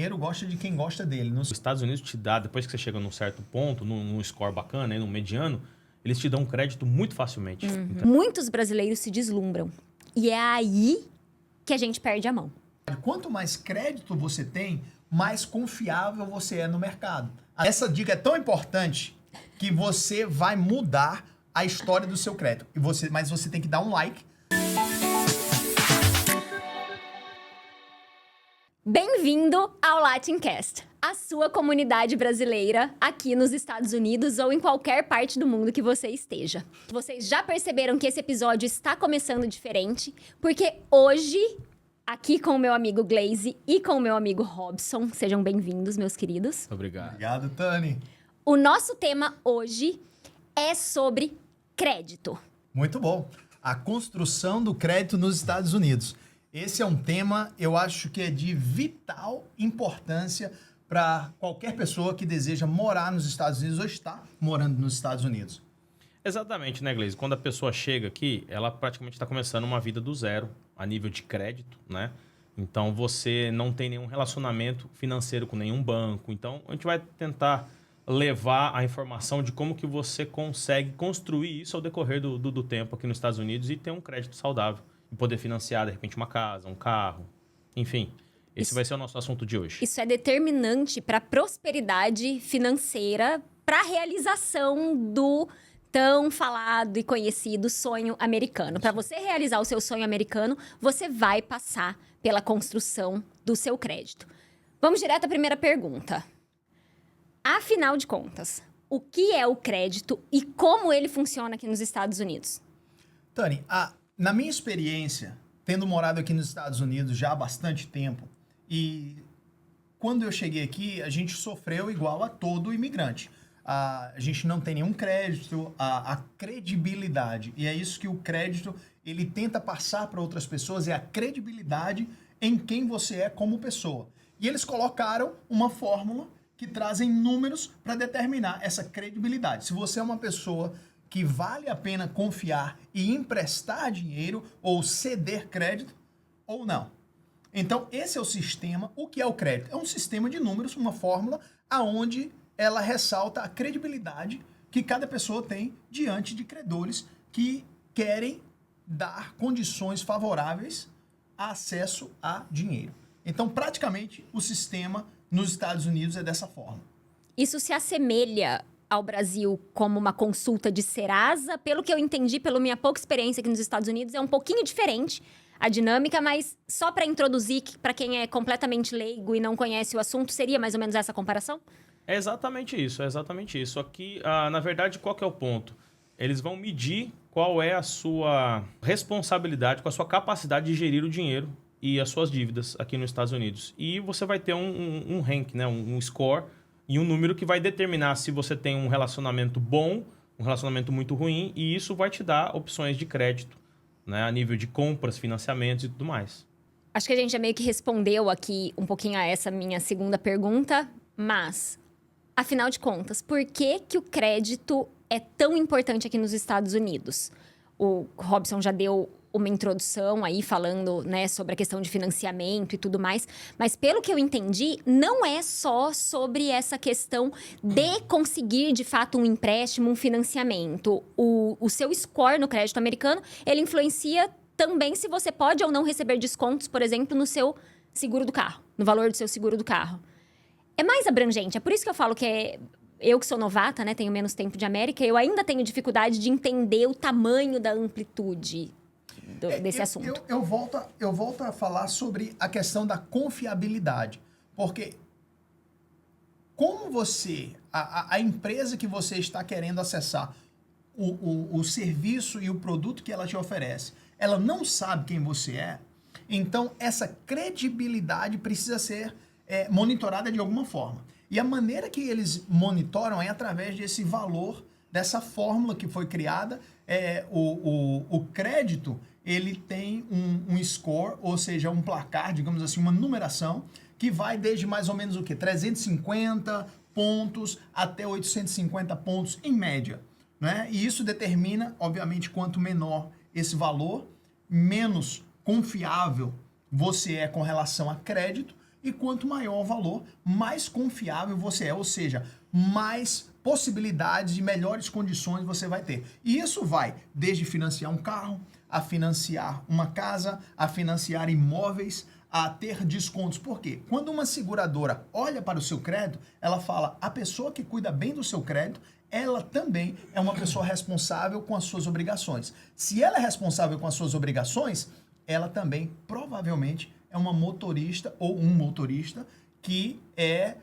dinheiro gosta de quem gosta dele. Os Estados Unidos te dá, depois que você chega num certo ponto, num score bacana, num mediano, eles te dão um crédito muito facilmente. Então, Muitos brasileiros se deslumbram. E é aí que a gente perde a mão. Quanto mais crédito você tem, mais confiável você é no mercado. Essa dica é tão importante que você vai mudar a história do seu crédito. Mas você tem que dar um like. Bem-vindo ao Latincast, a sua comunidade brasileira aqui nos Estados Unidos ou em qualquer parte do mundo que você esteja. Vocês já perceberam que esse episódio está começando diferente? Porque hoje, aqui com o meu amigo Glaze e com o meu amigo Robson, sejam bem-vindos, meus queridos. obrigado. Obrigado, Tani. O nosso tema hoje é sobre crédito. Muito bom. A construção do crédito nos Estados Unidos. Esse é um tema, eu acho que é de vital importância para qualquer pessoa que deseja morar nos Estados Unidos ou está morando nos Estados Unidos. Exatamente, né, Gleice? Quando a pessoa chega aqui, ela praticamente está começando uma vida do zero, a nível de crédito, né? Então, você não tem nenhum relacionamento financeiro com nenhum banco. Então, a gente vai tentar levar a informação de como que você consegue construir isso ao decorrer do tempo aqui nos Estados Unidos e ter um crédito saudável. E poder financiar, de repente, uma casa, um carro, enfim. Esse vai ser o nosso assunto de hoje. Isso é determinante para a prosperidade financeira, para a realização do tão falado e conhecido sonho americano. Para você realizar o seu sonho americano, você vai passar pela construção do seu crédito. Vamos direto à primeira pergunta. Afinal de contas, o que é o crédito e como ele funciona aqui nos Estados Unidos? Tani, na minha experiência, tendo morado aqui nos Estados Unidos já há bastante tempo, e quando eu cheguei aqui, a gente sofreu igual a todo imigrante. A gente não tem nenhum crédito, a credibilidade. E é isso que o crédito ele tenta passar para outras pessoas, é a credibilidade em quem você é como pessoa. E eles colocaram uma fórmula que trazem números para determinar essa credibilidade. Se você é uma pessoa que vale a pena confiar e emprestar dinheiro ou ceder crédito ou não. Então, esse é o sistema. O que é o crédito? É um sistema de números, uma fórmula, aonde ela ressalta a credibilidade que cada pessoa tem diante de credores que querem dar condições favoráveis a acesso a dinheiro. Então, praticamente, o sistema nos Estados Unidos é dessa forma. Isso se assemelha ao Brasil como uma consulta de Serasa? Pelo que eu entendi, pela minha pouca experiência aqui nos Estados Unidos, é um pouquinho diferente a dinâmica, mas só para introduzir, para quem é completamente leigo e não conhece o assunto, seria mais ou menos essa comparação? É exatamente isso, é exatamente isso. Aqui, na verdade, qual que é o ponto? Eles vão medir qual é a sua responsabilidade, com a sua capacidade de gerir o dinheiro e as suas dívidas aqui nos Estados Unidos. E você vai ter um rank, né? um score e um número que vai determinar se você tem um relacionamento bom, um relacionamento muito ruim, e isso vai te dar opções de crédito, né? A nível de compras, financiamentos e tudo mais. Acho que a gente já meio que respondeu aqui um pouquinho a essa minha segunda pergunta, mas, afinal de contas, por que que o crédito é tão importante aqui nos Estados Unidos? O Robson já deu uma introdução aí falando, né, sobre a questão de financiamento e tudo mais. Mas pelo que eu entendi, não é só sobre essa questão de conseguir, de fato, um empréstimo, um financiamento. O seu score no crédito americano, ele influencia também se você pode ou não receber descontos, por exemplo, no seu seguro do carro, no valor do seu seguro do carro. É mais abrangente. É por isso que eu falo que eu que sou novata, né, tenho menos tempo de América, eu ainda tenho dificuldade de entender o tamanho da amplitude desse assunto. Eu volto a falar sobre a questão da confiabilidade. Porque como a empresa que você está querendo acessar, o serviço e o produto que ela te oferece, ela não sabe quem você é, então essa credibilidade precisa ser monitorada de alguma forma. E a maneira que eles monitoram é através desse valor, dessa fórmula que foi criada. O crédito, ele tem um score, ou seja, um placar, digamos assim, uma numeração, que vai desde mais ou menos o quê? 350 pontos até 850 pontos em média, né? E isso determina, obviamente, quanto menor esse valor, menos confiável você é com relação a crédito, E quanto maior o valor, mais confiável você é, ou seja, mais possibilidades e melhores condições você vai ter. E isso vai desde financiar um carro, a financiar uma casa, a financiar imóveis, a ter descontos. Por quê? Quando uma seguradora olha para o seu crédito, ela fala, a pessoa que cuida bem do seu crédito, ela também é uma pessoa responsável com as suas obrigações. Se ela é responsável com as suas obrigações, ela também provavelmente é uma motorista ou um motorista que é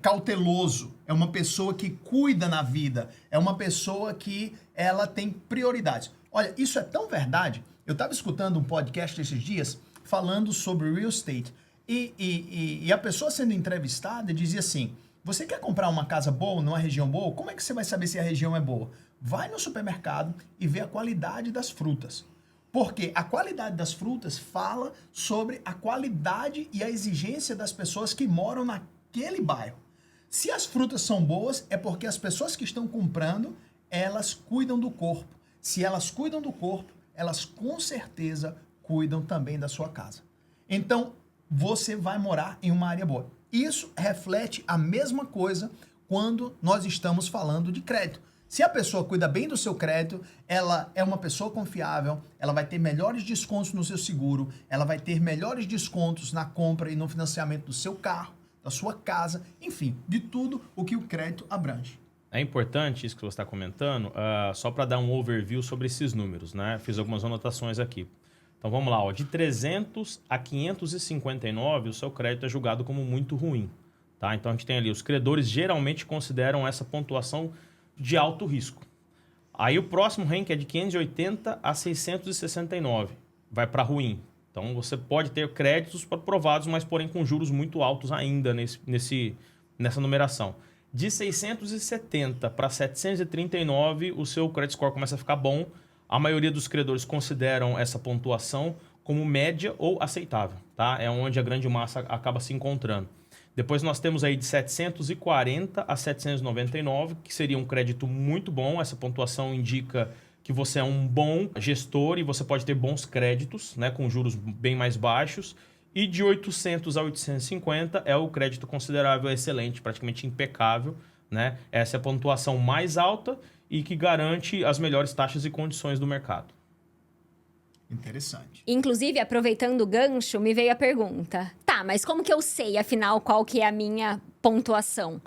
cauteloso, é uma pessoa que cuida na vida, é uma pessoa que ela tem prioridades. Olha, isso é tão verdade. Eu estava escutando um podcast esses dias falando sobre real estate e a pessoa sendo entrevistada dizia assim, você quer comprar uma casa boa, numa região boa? Como é que você vai saber se a região é boa? Vai no supermercado e vê a qualidade das frutas. Porque a qualidade das frutas fala sobre a qualidade e a exigência das pessoas que moram naquele bairro. Se as frutas são boas, é porque as pessoas que estão comprando, elas cuidam do corpo. Se elas cuidam do corpo, elas com certeza cuidam também da sua casa. Então, você vai morar em uma área boa. Isso reflete a mesma coisa quando nós estamos falando de crédito. Se a pessoa cuida bem do seu crédito, ela é uma pessoa confiável, ela vai ter melhores descontos no seu seguro, ela vai ter melhores descontos na compra e no financiamento do seu carro, da sua casa, enfim, de tudo o que o crédito abrange. É importante isso que você está comentando, só para dar um overview sobre esses números, né? Fiz algumas anotações aqui. Então vamos lá, ó. De 300 a 559, o seu crédito é julgado como muito ruim. Tá? Então a gente tem ali, os credores geralmente consideram essa pontuação de alto risco. Aí o próximo ranking é de 580 a 669, vai para ruim. Então você pode ter créditos aprovados, mas porém com juros muito altos ainda nessa numeração. De 670 para 739, o seu credit score começa a ficar bom. A maioria dos credores consideram essa pontuação como média ou aceitável, tá? É onde a grande massa acaba se encontrando. Depois nós temos aí de 740 a 799, que seria um crédito muito bom. Essa pontuação indica que você é um bom gestor e você pode ter bons créditos, né, com juros bem mais baixos. E de 800 a 850 é o crédito considerável excelente, praticamente impecável, né? Essa é a pontuação mais alta e que garante as melhores taxas e condições do mercado. Interessante. Inclusive, aproveitando o gancho, me veio a pergunta. Tá, mas como que eu sei, afinal, qual que é a minha pontuação?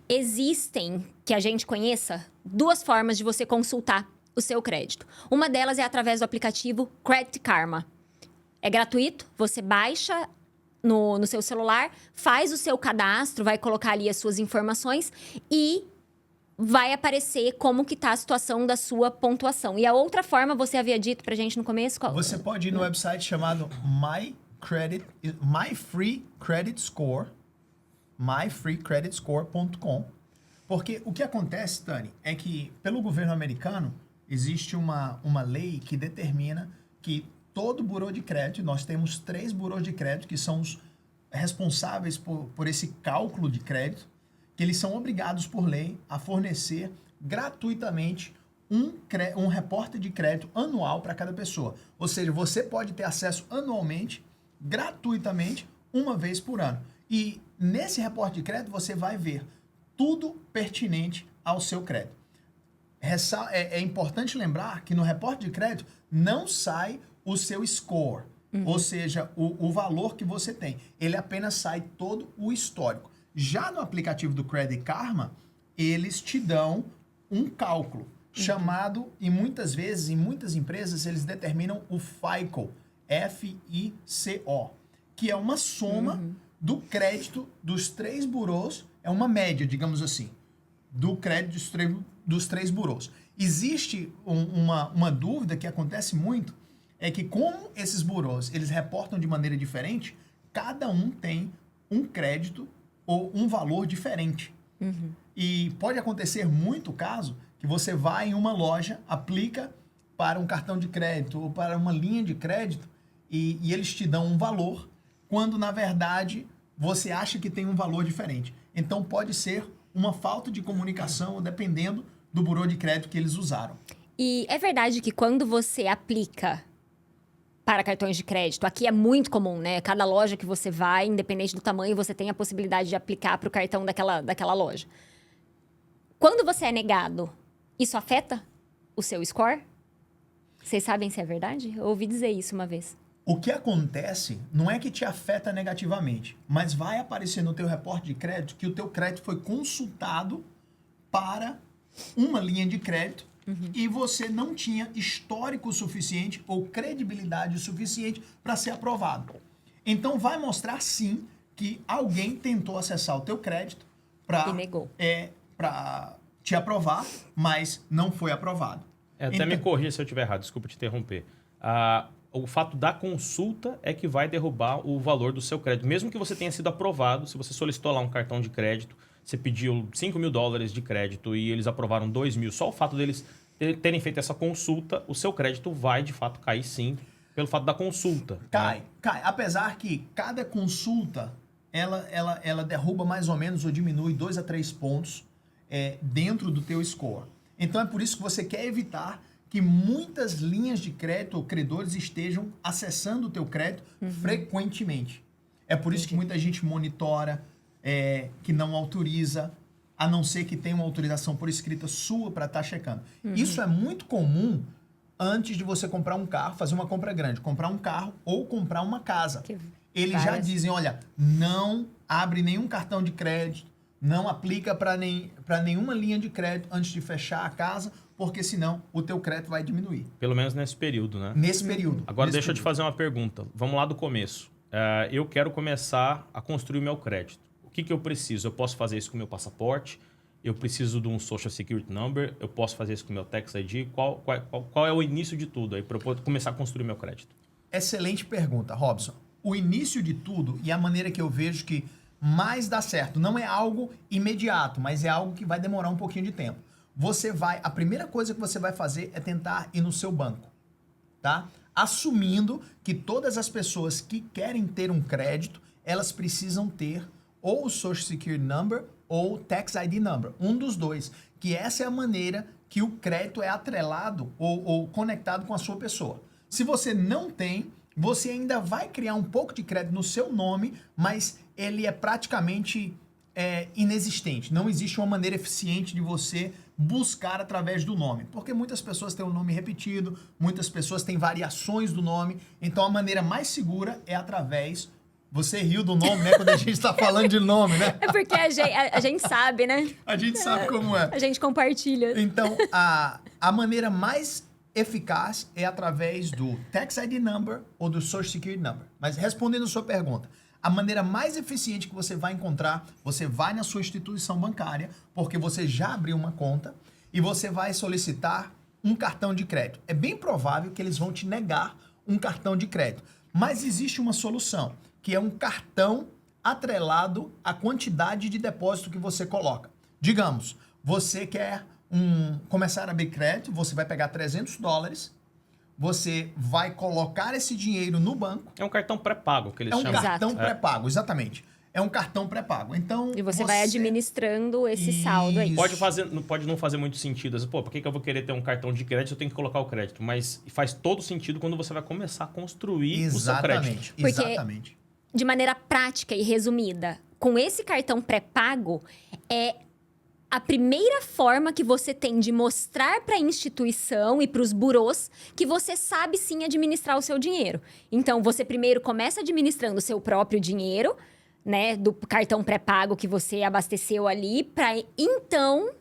Existem, que a gente conheça, duas formas de você consultar o seu crédito. Uma delas é através do aplicativo Credit Karma. É gratuito, você baixa no seu celular, faz o seu cadastro, vai colocar ali as suas informações e vai aparecer como que tá a situação da sua pontuação. E a outra forma, você havia dito pra gente no começo? Qual? Você pode ir no website chamado myfreecreditscore.com, porque o que acontece, Tani, é que pelo governo americano existe uma lei que determina que todo burô de crédito, nós temos 3 burôs de crédito que são os responsáveis por esse cálculo de crédito, que eles são obrigados por lei a fornecer gratuitamente um repórter de crédito anual para cada pessoa. Ou seja, você pode ter acesso anualmente, gratuitamente, uma vez por ano. E nesse repórter de crédito você vai ver tudo pertinente ao seu crédito. É importante lembrar que no repórter de crédito não sai o seu score, ou seja, o valor que você tem. Ele apenas sai todo o histórico. Já no aplicativo do Credit Karma, eles te dão um cálculo chamado, e muitas vezes, em muitas empresas, eles determinam o FICO, F-I-C-O, que é uma soma do crédito dos 3 burôs, é uma média, digamos assim, do crédito dos 3 burôs. Existe uma dúvida que acontece muito, é que como esses burôs, eles reportam de maneira diferente, cada um tem um crédito ou um valor diferente. E pode acontecer muito caso que você vai em uma loja, aplica para um cartão de crédito ou para uma linha de crédito e eles te dão um valor, quando na verdade você acha que tem um valor diferente. Então pode ser uma falta de comunicação dependendo do burô de crédito que eles usaram. E é verdade que quando você aplica para cartões de crédito. Aqui é muito comum, né? Cada loja que você vai, independente do tamanho, você tem a possibilidade de aplicar para o cartão daquela loja. Quando você é negado, isso afeta o seu score? Vocês sabem se é verdade? Eu ouvi dizer isso uma vez. O que acontece não é que te afeta negativamente, mas vai aparecer no teu reporte de crédito que o teu crédito foi consultado para uma linha de crédito e você não tinha histórico suficiente ou credibilidade suficiente para ser aprovado. Então vai mostrar sim que alguém tentou acessar o teu crédito E negou. para te aprovar, mas não foi aprovado. Até Então- me corrija se eu estiver errado, desculpa te interromper. O fato da consulta é que vai derrubar o valor do seu crédito. Mesmo que você tenha sido aprovado, se você solicitou lá um cartão de crédito, você pediu $5.000 de crédito e eles aprovaram 2.000, só o fato deles terem feito essa consulta, o seu crédito vai de fato cair sim, pelo fato da consulta. Cai. Apesar que cada consulta, ela derruba mais ou menos ou diminui 2 a 3 pontos dentro do teu score. Então é por isso que você quer evitar que muitas linhas de crédito ou credores estejam acessando o teu crédito frequentemente. É por isso que muita gente monitora, que não autoriza, a não ser que tenha uma autorização por escrita sua para estar checando. Isso é muito comum antes de você comprar um carro, fazer uma compra grande, comprar um carro ou comprar uma casa. Eles já dizem, olha, não abre nenhum cartão de crédito, não aplica para nenhuma linha de crédito antes de fechar a casa, porque senão o teu crédito vai diminuir. Pelo menos nesse período, né? Nesse período. Agora deixa eu te fazer uma pergunta. Vamos lá do começo. Eu quero começar a construir o meu crédito. O que eu preciso? Eu posso fazer isso com o meu passaporte? Eu preciso de um Social Security Number? Eu posso fazer isso com o meu Tax ID? Qual é o início de tudo aí para eu poder começar a construir meu crédito? Excelente pergunta, Robson. O início de tudo e a maneira que eu vejo que mais dá certo não é algo imediato, mas é algo que vai demorar um pouquinho de tempo. A primeira coisa que você vai fazer é tentar ir no seu banco, tá? Assumindo que todas as pessoas que querem ter um crédito, elas precisam ter ou o Social Security Number ou o Tax ID Number, um dos dois, que essa é a maneira que o crédito é atrelado ou conectado com a sua pessoa. Se você não tem, você ainda vai criar um pouco de crédito no seu nome, mas ele é praticamente inexistente. Não existe uma maneira eficiente de você buscar através do nome, porque muitas pessoas têm um nome repetido, muitas pessoas têm variações do nome, então a maneira mais segura é através... Você riu do nome, né? Quando a gente está falando de nome, né? É porque a gente sabe, né? A gente sabe como é. A gente compartilha. Então, a maneira mais eficaz é através do Tax ID Number ou do Social Security Number. Mas respondendo a sua pergunta, a maneira mais eficiente que você vai encontrar, você vai na sua instituição bancária, porque você já abriu uma conta, e você vai solicitar um cartão de crédito. É bem provável que eles vão te negar um cartão de crédito. Mas existe uma solução, que é um cartão atrelado à quantidade de depósito que você coloca. Digamos, você quer começar a abrir crédito, você vai pegar $300, você vai colocar esse dinheiro no banco. É um cartão pré-pago que eles É um chamam. cartão Exato. pré-pago, exatamente. É um cartão pré-pago. Então, E você vai administrando esse saldo aí. Isso. Pode não fazer muito sentido. Pô, por que eu vou querer ter um cartão de crédito? Eu tenho que colocar o crédito. Mas faz todo sentido quando você vai começar a construir o seu crédito. Porque- Exatamente. De maneira prática e resumida, com esse cartão pré-pago, é a primeira forma que você tem de mostrar para a instituição e para os burôs que você sabe sim administrar o seu dinheiro. Então, você primeiro começa administrando o seu próprio dinheiro, né, do cartão pré-pago que você abasteceu ali, para então,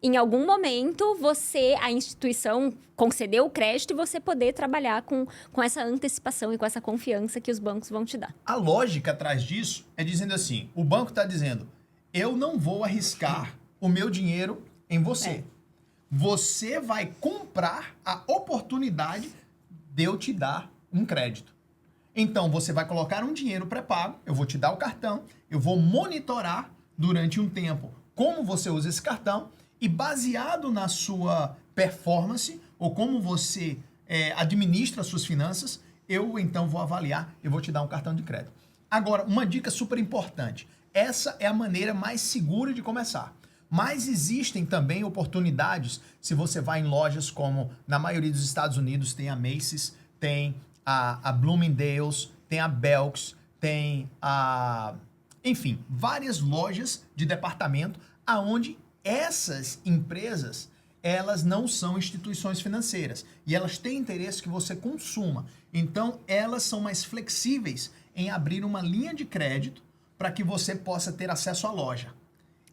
em algum momento, a instituição conceder o crédito e você poder trabalhar com essa antecipação e com essa confiança que os bancos vão te dar. A lógica atrás disso é dizendo assim, o banco está dizendo, eu não vou arriscar o meu dinheiro em você. Você vai comprar a oportunidade de eu te dar um crédito. Então, você vai colocar um dinheiro pré-pago, eu vou te dar o cartão, eu vou monitorar durante um tempo como você usa esse cartão e baseado na sua performance ou como você administra as suas finanças, eu então vou avaliar e vou te dar um cartão de crédito. Agora, uma dica super importante. Essa é a maneira mais segura de começar. Mas existem também oportunidades, se você vai em lojas como na maioria dos Estados Unidos tem a Macy's, tem a Bloomingdale's, tem a Belks, tem enfim, várias lojas de departamento aonde essas empresas, elas não são instituições financeiras e elas têm interesse que você consuma. Então, elas são mais flexíveis em abrir uma linha de crédito para que você possa ter acesso à loja.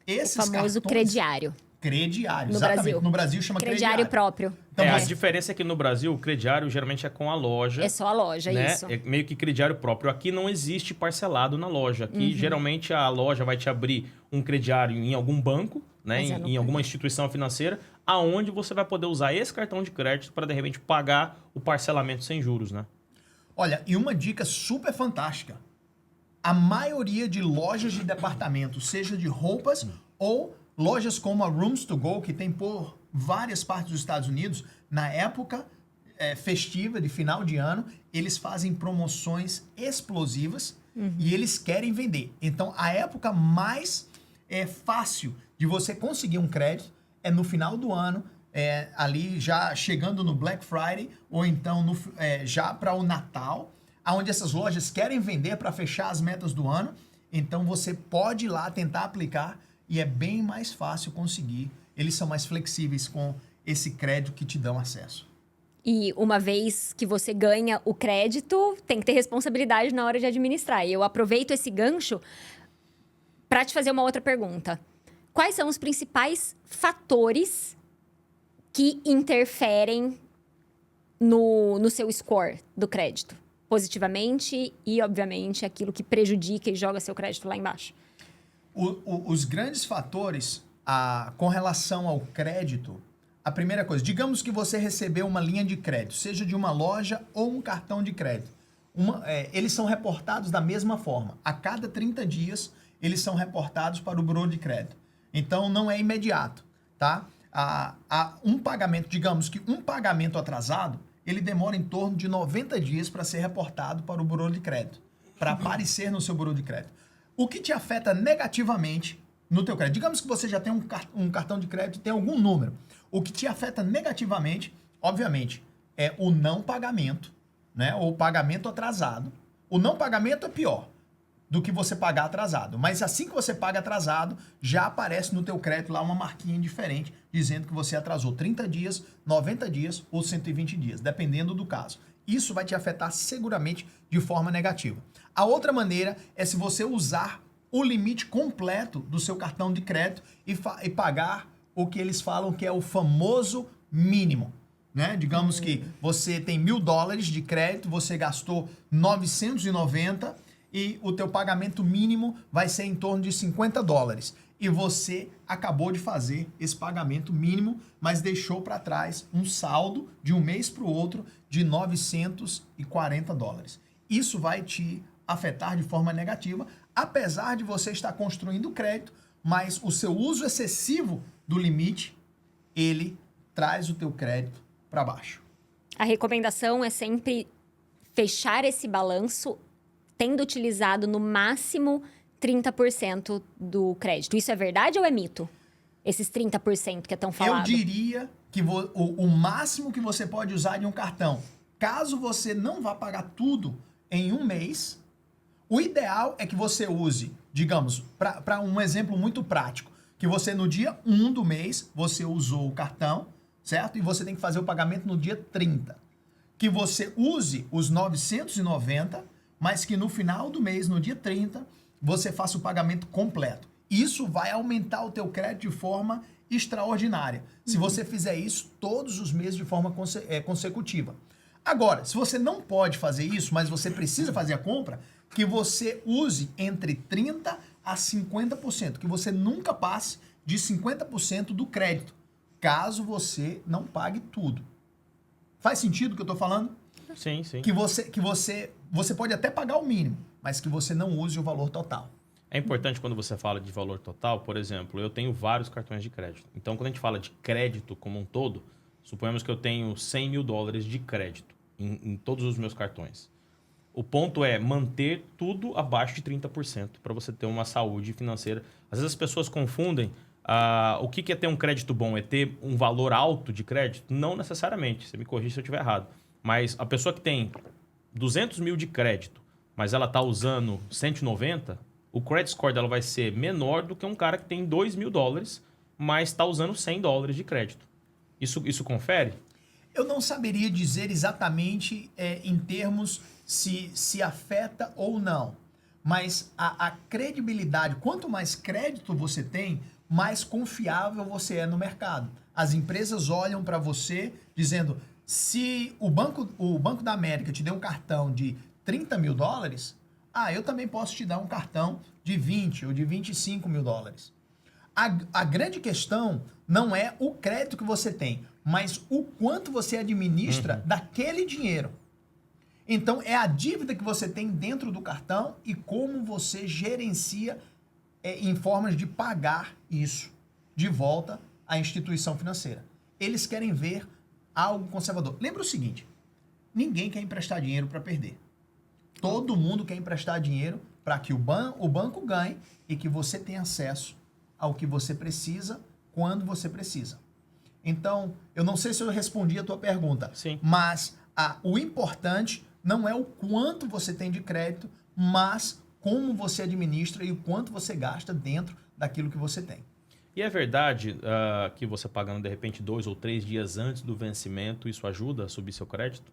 O famoso crediário. Crediário, no exatamente. Brasil. No Brasil chama Crediário próprio. Então, A diferença é que no Brasil, o crediário geralmente é com a loja. É só a loja, né? isso. É meio que crediário próprio. Aqui não existe parcelado na loja. Aqui, geralmente, a loja vai te abrir um crediário em algum banco, né? Mas Em alguma instituição financeira, aonde você vai poder usar esse cartão de crédito para, de repente, pagar o parcelamento sem juros, né? Olha, e uma dica super fantástica. A maioria de lojas de departamento, seja de roupas ou lojas como a Rooms to Go, que tem por várias partes dos Estados Unidos, na época festiva de final de ano, eles fazem promoções explosivas e eles querem vender. Então, a época mais fácil de você conseguir um crédito é no final do ano, ali já chegando no Black Friday, ou então já para o Natal, onde essas lojas querem vender para fechar as metas do ano. Então, você pode ir lá tentar aplicar e é bem mais fácil conseguir. Eles são mais flexíveis com esse crédito que te dão acesso. E uma vez que você ganha o crédito, tem que ter responsabilidade na hora de administrar. E eu aproveito esse gancho para te fazer uma outra pergunta. Quais são os principais fatores que interferem no seu score do crédito? Positivamente e, obviamente, aquilo que prejudica e joga seu crédito lá embaixo. Os grandes fatores com relação ao crédito, a primeira coisa, digamos que você recebeu uma linha de crédito, seja de uma loja ou um cartão de crédito. Eles são reportados da mesma forma. A cada 30 dias, eles são reportados para o bureau de crédito. Então, não é imediato, tá? Um pagamento, digamos que um pagamento atrasado, ele demora em torno de 90 dias para ser reportado para o bureau de crédito, para aparecer no seu bureau de crédito. O que te afeta negativamente no teu crédito? Digamos que você já tem um cartão de crédito e tem algum número. O que te afeta negativamente, obviamente, é o não pagamento, né? Ou o pagamento atrasado. O não pagamento é pior do que você pagar atrasado. Mas assim que você paga atrasado, já aparece no teu crédito lá uma marquinha diferente, dizendo que você atrasou 30 dias, 90 dias ou 120 dias, dependendo do caso. Isso vai te afetar seguramente de forma negativa. A outra maneira é se você usar o limite completo do seu cartão de crédito e pagar o que eles falam que é o famoso mínimo, né? Digamos que você tem $1.000 de crédito, você gastou 990 e o teu pagamento mínimo vai ser em torno de $50. E você acabou de fazer esse pagamento mínimo, mas deixou para trás um saldo de um mês para o outro de $940. Isso vai te afetar de forma negativa, apesar de você estar construindo crédito, mas o seu uso excessivo do limite, ele traz o teu crédito para baixo. A recomendação é sempre fechar esse balanço tendo utilizado no máximo 30% do crédito. Isso é verdade ou é mito? Esses 30% que é tão falado. Eu diria que o máximo que você pode usar de um cartão, caso você não vá pagar tudo em um mês, o ideal é que você use, digamos, para um exemplo muito prático, que você no dia 1 do mês, você usou o cartão, certo? E você tem que fazer o pagamento no dia 30. Que você use os 990, mas que no final do mês, no dia 30, você faça o pagamento completo. Isso vai aumentar o teu crédito de forma extraordinária. Se você fizer isso todos os meses de forma consecutiva. Agora, se você não pode fazer isso, mas você precisa fazer a compra, que você use entre 30% a 50%, que você nunca passe de 50% do crédito, caso você não pague tudo. Faz sentido o que eu estou falando? Sim, sim. Que você pode até pagar o mínimo, mas que você não use o valor total. É importante quando você fala de valor total, por exemplo, eu tenho vários cartões de crédito. Então, quando a gente fala de crédito como um todo, suponhamos que eu tenho $100.000 de crédito em todos os meus cartões. O ponto é manter tudo abaixo de 30% para você ter uma saúde financeira. Às vezes as pessoas confundem o que é ter um crédito bom? É ter um valor alto de crédito? Não necessariamente. Você me corrige se eu estiver errado. Mas a pessoa que tem 200 mil de crédito, mas ela está usando 190, o credit score dela vai ser menor do que um cara que tem 2 mil dólares, mas está usando 100 dólares de crédito. Isso confere? Eu não saberia dizer exatamente em termos se afeta ou não. Mas a credibilidade, quanto mais crédito você tem, mais confiável você é no mercado. As empresas olham para você dizendo, se o Banco da América te deu um cartão de 30 mil dólares, eu também posso te dar um cartão de 20 ou de 25 mil dólares. A grande questão não é o crédito que você tem, mas o quanto você administra daquele dinheiro. Então, é a dívida que você tem dentro do cartão e como você gerencia em formas de pagar isso de volta à instituição financeira. Eles querem ver algo conservador. Lembra o seguinte, ninguém quer emprestar dinheiro para perder. Todo mundo quer emprestar dinheiro para que o banco ganhe e que você tenha acesso ao que você precisa, quando você precisa. Então, eu não sei se eu respondi a tua pergunta, Sim. mas o importante não é o quanto você tem de crédito, mas como você administra e o quanto você gasta dentro daquilo que você tem. E é verdade que você pagando, de repente, 2 ou 3 dias antes do vencimento, isso ajuda a subir seu crédito?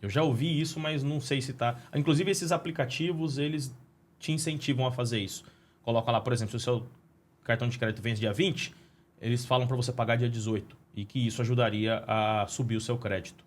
Eu já ouvi isso, mas não sei se tá... Inclusive, esses aplicativos, eles te incentivam a fazer isso. Coloca lá, por exemplo, se o seu cartão de crédito vence dia 20, eles falam para você pagar dia 18 e que isso ajudaria a subir o seu crédito.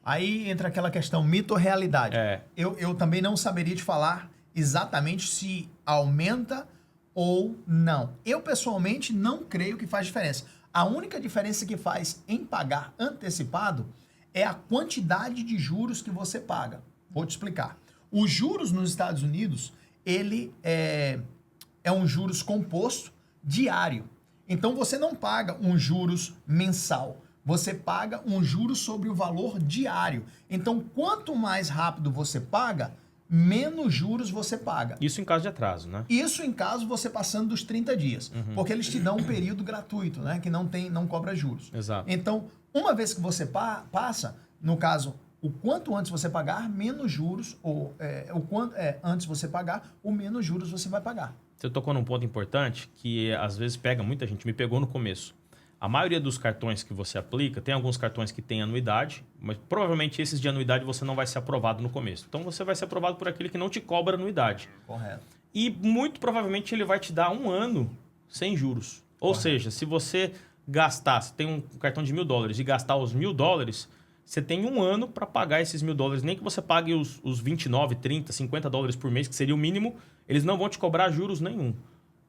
Aí entra aquela questão mito ou realidade. É. Eu também não saberia te falar exatamente se aumenta ou não. Eu, pessoalmente, não creio que faz diferença. A única diferença que faz em pagar antecipado é a quantidade de juros que você paga. Vou te explicar. Os juros nos Estados Unidos, ele é um juros composto diário. Então, você não paga um juros mensal. Você paga um juros sobre o valor diário. Então, quanto mais rápido você paga, menos juros você paga. Isso em caso de atraso, né? Isso em caso você passando dos 30 dias. Porque eles te dão um período gratuito, né? Que não cobra juros. Exato. Então, uma vez que você passa, no caso, o quanto antes você pagar, menos juros, ou o quanto antes você pagar, o menos juros você vai pagar. Você tocou num ponto importante que às vezes pega muita gente, me pegou no começo. A maioria dos cartões que você aplica, tem alguns cartões que têm anuidade, mas provavelmente esses de anuidade você não vai ser aprovado no começo. Então você vai ser aprovado por aquele que não te cobra anuidade. Correto. E muito provavelmente ele vai te dar 1 ano sem juros. Ou seja, se você gastar, se tem um cartão de $1.000 e gastar os $1.000, você tem 1 ano para pagar esses $1.000. Nem que você pague os 29, 30, 50 dólares por mês, que seria o mínimo, eles não vão te cobrar juros nenhum.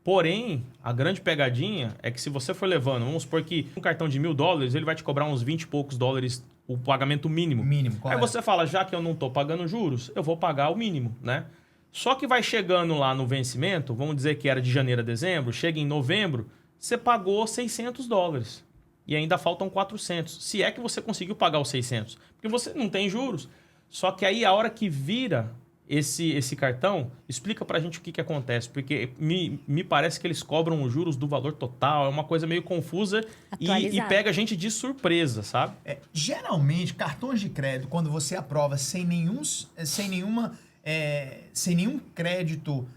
Porém, a grande pegadinha é que se você for levando, vamos supor que um cartão de $1.000, ele vai te cobrar uns 20 e poucos dólares o pagamento mínimo. Mínimo, Aí correto. você fala, já que eu não estou pagando juros, eu vou pagar o mínimo, né? Só que vai chegando lá no vencimento, vamos dizer que era de janeiro a dezembro, chega em novembro, você pagou $600 e ainda faltam 400. Se é que você conseguiu pagar os 600, porque você não tem juros. Só que aí a hora que vira esse cartão, explica pra gente o que acontece, porque me parece que eles cobram os juros do valor total, é uma coisa meio confusa e pega a gente de surpresa, sabe? Geralmente, cartões de crédito, quando você aprova sem nenhum crédito,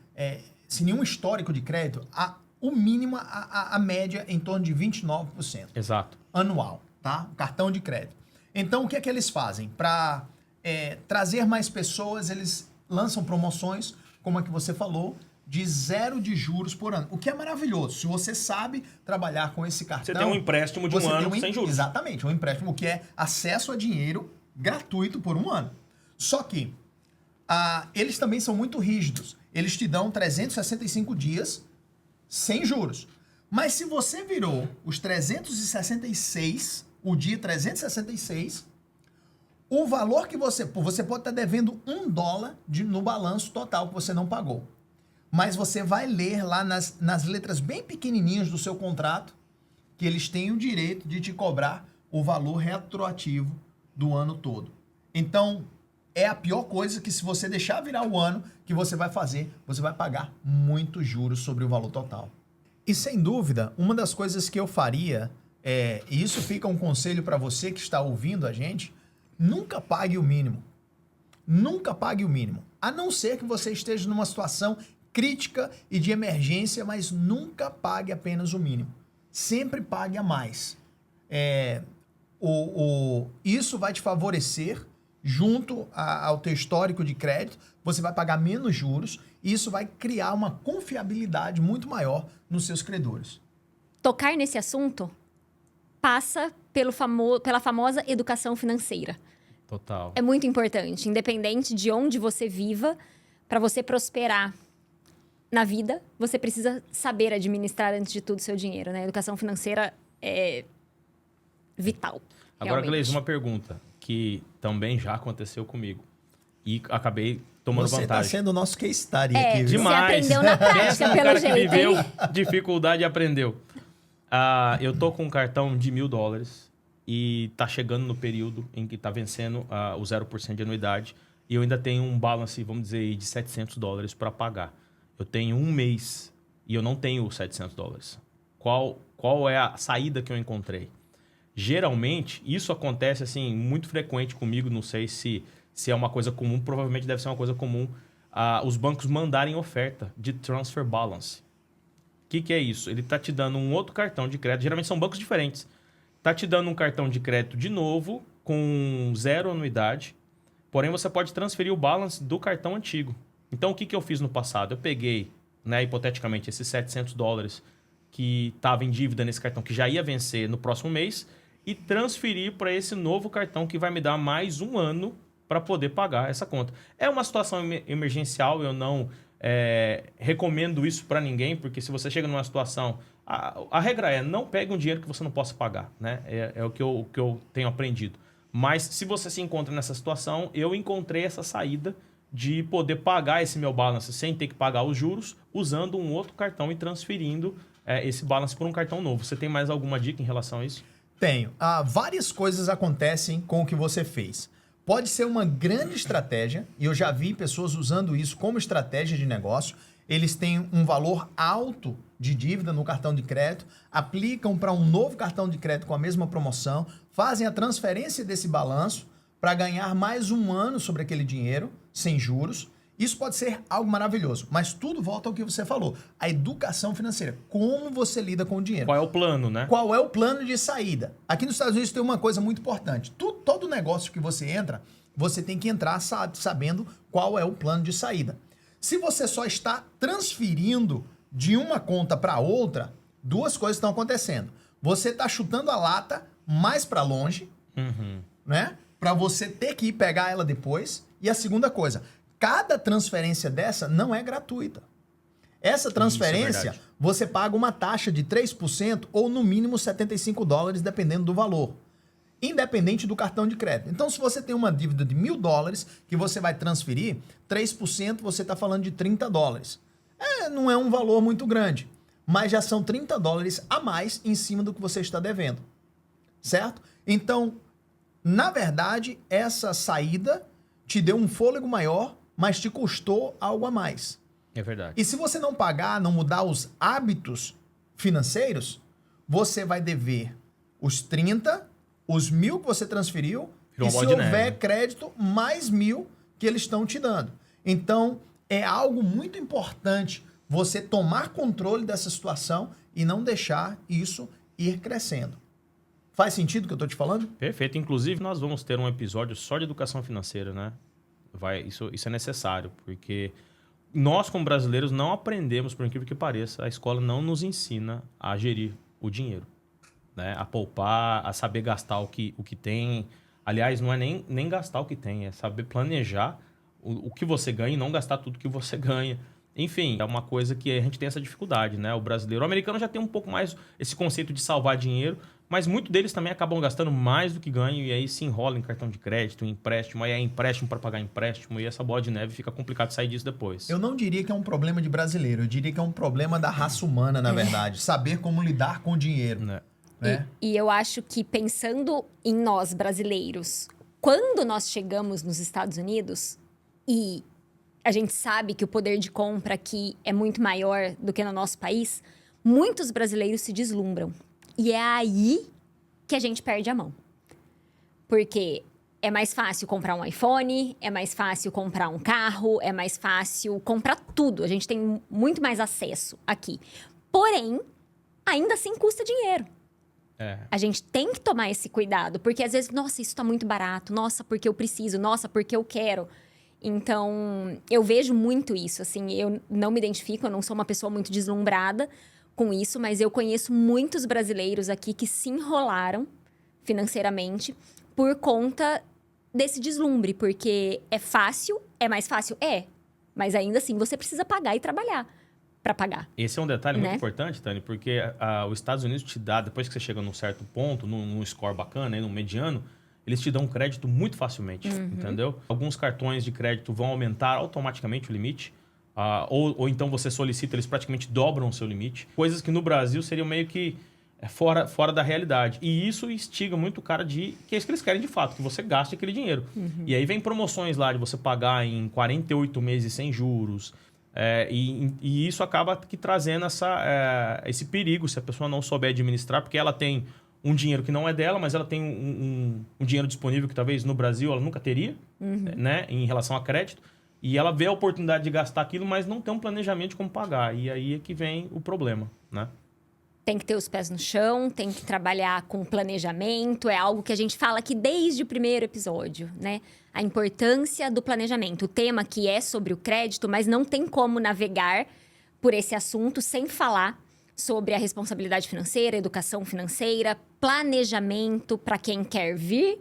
sem nenhum histórico de crédito, o mínimo, a média é em torno de 29%. Exato. Anual, tá? Cartão de crédito. Então, o que é que eles fazem? Para trazer mais pessoas, eles lançam promoções, como a que você falou, de 0 de juros por ano. O que é maravilhoso. Se você sabe trabalhar com esse cartão... Você tem um empréstimo de 1 ano sem juros. Exatamente, um empréstimo que é acesso a dinheiro gratuito por 1 ano. Só que eles também são muito rígidos. Eles te dão 365 dias sem juros. Mas se você virou os 366, o dia 366... o valor que você pode estar devendo $1 no balanço total que você não pagou. Mas você vai ler lá nas letras bem pequenininhas do seu contrato que eles têm o direito de te cobrar o valor retroativo do ano todo. Então, é a pior coisa que se você deixar virar o ano que você vai fazer, você vai pagar muitos juros sobre o valor total. E sem dúvida, uma das coisas que eu faria, e isso fica um conselho para você que está ouvindo a gente, nunca pague o mínimo. Nunca pague o mínimo. A não ser que você esteja numa situação crítica e de emergência, mas nunca pague apenas o mínimo. Sempre pague a mais. Isso vai te favorecer junto ao teu histórico de crédito. Você vai pagar menos juros e isso vai criar uma confiabilidade muito maior nos seus credores. Tocar nesse assunto passa pela famosa educação financeira. Total. É muito importante, independente de onde você viva, para você prosperar na vida, você precisa saber administrar, antes de tudo, seu dinheiro, né? A educação financeira é vital. Agora, realmente. Gleice, uma pergunta que também já aconteceu comigo e acabei tomando Você vantagem. está sendo o nosso case study aqui, viu? Demais. Você aprendeu na prática, Pensa no pelo cara jeito, que viveu hein? dificuldade e aprendeu. Eu tô com um cartão de $1.000 e tá chegando no período em que tá vencendo o 0% de anuidade e eu ainda tenho um balance, vamos dizer, aí, de $700 para pagar. Eu tenho um mês e eu não tenho $700. Qual é a saída que eu encontrei? Geralmente, isso acontece assim muito frequente comigo, não sei se é uma coisa comum, provavelmente deve ser uma coisa comum, os bancos mandarem oferta de transfer balance. O que é isso? Ele está te dando um outro cartão de crédito, geralmente são bancos diferentes. Está te dando um cartão de crédito de novo, com 0 anuidade, porém você pode transferir o balance do cartão antigo. Então, o que eu fiz no passado? Eu peguei, né, hipoteticamente, esses $700 que estava em dívida nesse cartão, que já ia vencer no próximo mês, e transferi para esse novo cartão que vai me dar mais um ano para poder pagar essa conta. É uma situação emergencial, eu não recomendo isso para ninguém, porque se você chega numa situação... A regra é, não pegue um dinheiro que você não possa pagar, né? É o que eu tenho aprendido. Mas se você se encontra nessa situação, eu encontrei essa saída de poder pagar esse meu balance sem ter que pagar os juros, usando um outro cartão e transferindo esse balance por um cartão novo. Você tem mais alguma dica em relação a isso? Tenho. Várias coisas acontecem com o que você fez. Pode ser uma grande estratégia, e eu já vi pessoas usando isso como estratégia de negócio. Eles têm um valor alto de dívida no cartão de crédito, aplicam para um novo cartão de crédito com a mesma promoção, fazem a transferência desse balanço para ganhar mais um ano sobre aquele dinheiro, sem juros. Isso pode ser algo maravilhoso, mas tudo volta ao que você falou. A educação financeira, como você lida com o dinheiro. Qual é o plano, né? Qual é o plano de saída? Aqui nos Estados Unidos tem uma coisa muito importante. Todo negócio que você entra, você tem que entrar sabendo qual é o plano de saída. Se você só está transferindo de uma conta para outra, duas coisas estão acontecendo. Você está chutando a lata mais para longe, né? Para você ter que ir pegar ela depois. E a segunda coisa, cada transferência dessa não é gratuita. Essa transferência, você paga uma taxa de 3% ou no mínimo $75, dependendo do valor. Independente do cartão de crédito. Então, se você tem uma dívida de $1.000 que você vai transferir, 3% você está falando de $30. Não é um valor muito grande, mas já são $30 a mais em cima do que você está devendo. Certo? Então, na verdade, essa saída te deu um fôlego maior, mas te custou algo a mais. É verdade. E se você não pagar, não mudar os hábitos financeiros, você vai dever os 30, os 1.000 que você transferiu, e se houver crédito, mais 1.000 que eles estão te dando. Então, é algo muito importante você tomar controle dessa situação e não deixar isso ir crescendo. Faz sentido o que eu estou te falando? Perfeito. Inclusive, nós vamos ter um episódio só de educação financeira, né? Isso é necessário, porque nós, como brasileiros, não aprendemos, por incrível que pareça, a escola não nos ensina a gerir o dinheiro, né? A poupar, a saber gastar o que tem. Aliás, não é nem gastar o que tem, é saber planejar o que você ganha e não gastar tudo que você ganha. Enfim, é uma coisa que a gente tem essa dificuldade, né? O brasileiro, o americano já tem um pouco mais esse conceito de salvar dinheiro, mas muitos deles também acabam gastando mais do que ganham e aí se enrola em cartão de crédito, em empréstimo, aí é empréstimo para pagar empréstimo e essa bola de neve fica complicado sair disso depois. Eu não diria que é um problema de brasileiro, eu diria que é um problema da raça humana, na verdade. Saber como lidar com o dinheiro. Né? E eu acho que pensando em nós brasileiros, quando nós chegamos nos Estados Unidos e a gente sabe que o poder de compra aqui é muito maior do que no nosso país, muitos brasileiros se deslumbram. E é aí que a gente perde a mão. Porque é mais fácil comprar um iPhone, é mais fácil comprar um carro, é mais fácil comprar tudo. A gente tem muito mais acesso aqui. Porém, ainda assim custa dinheiro. A gente tem que tomar esse cuidado, porque às vezes, nossa, isso tá muito barato, nossa, porque eu preciso, nossa, porque eu quero. Então, eu vejo muito isso, assim, eu não me identifico, eu não sou uma pessoa muito deslumbrada com isso, mas eu conheço muitos brasileiros aqui que se enrolaram financeiramente por conta desse deslumbre, porque é fácil, é mais fácil? É, mas ainda assim você precisa pagar e trabalhar para pagar. Esse é um detalhe muito Né? importante, Tani, porque os Estados Unidos te dá, depois que você chega num certo ponto, num score bacana, num mediano, eles te dão um crédito muito facilmente, entendeu? Alguns cartões de crédito vão aumentar automaticamente o limite, ou então você solicita, eles praticamente dobram o seu limite. Coisas que no Brasil seriam meio que fora da realidade. E isso instiga muito o cara que é isso que eles querem de fato, que você gaste aquele dinheiro. E aí vem promoções lá de você pagar em 48 meses sem juros. E isso acaba que trazendo esse perigo, se a pessoa não souber administrar, porque ela tem um dinheiro que não é dela, mas ela tem um dinheiro disponível que talvez no Brasil ela nunca teria, né, em relação a crédito. E ela vê a oportunidade de gastar aquilo, mas não tem um planejamento de como pagar. E aí é que vem o problema, né? Tem que ter os pés no chão, tem que trabalhar com planejamento. É algo que a gente fala aqui desde o primeiro episódio, né? A importância do planejamento. O tema que é sobre o crédito, mas não tem como navegar por esse assunto sem falar sobre a responsabilidade financeira, educação financeira, planejamento para quem quer vir.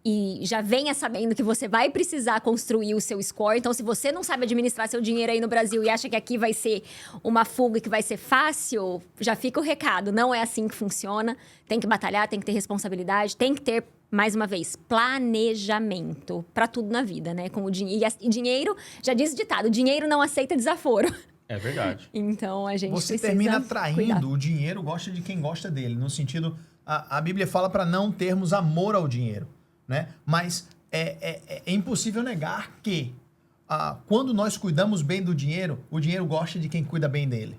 E já venha sabendo que você vai precisar construir o seu score. Então, se você não sabe administrar seu dinheiro aí no Brasil e acha que aqui vai ser uma fuga que vai ser fácil, já fica o recado. Não é assim que funciona. Tem que batalhar, tem que ter responsabilidade, tem que ter, mais uma vez, planejamento para tudo na vida, né? Com o dinheiro. E dinheiro, já diz o ditado, dinheiro não aceita desaforo. É verdade. Então, a gente Você precisa termina atraindo cuidar. o dinheiro, gosta de quem gosta dele. No sentido, a Bíblia fala para não termos amor ao dinheiro, né? Mas é impossível negar que quando nós cuidamos bem do dinheiro, o dinheiro gosta de quem cuida bem dele.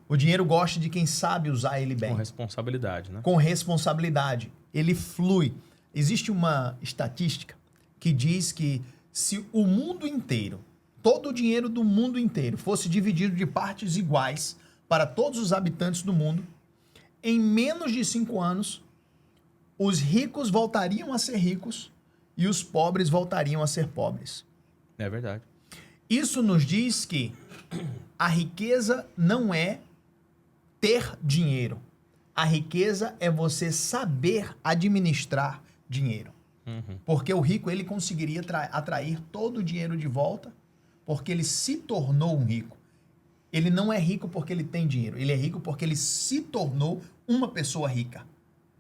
O dinheiro gosta de quem sabe usar ele bem. Com responsabilidade, né? Com responsabilidade. Ele flui. Existe uma estatística que diz que se o mundo inteiro, todo o dinheiro do mundo inteiro fosse dividido de partes iguais para todos os habitantes do mundo, em menos de 5 anos, os ricos voltariam a ser ricos e os pobres voltariam a ser pobres. É verdade. Isso nos diz que a riqueza não é ter dinheiro. A riqueza é você saber administrar dinheiro. Porque o rico, ele conseguiria atrair todo o dinheiro de volta, porque ele se tornou um rico. Ele não é rico porque ele tem dinheiro. Ele é rico porque ele se tornou uma pessoa rica.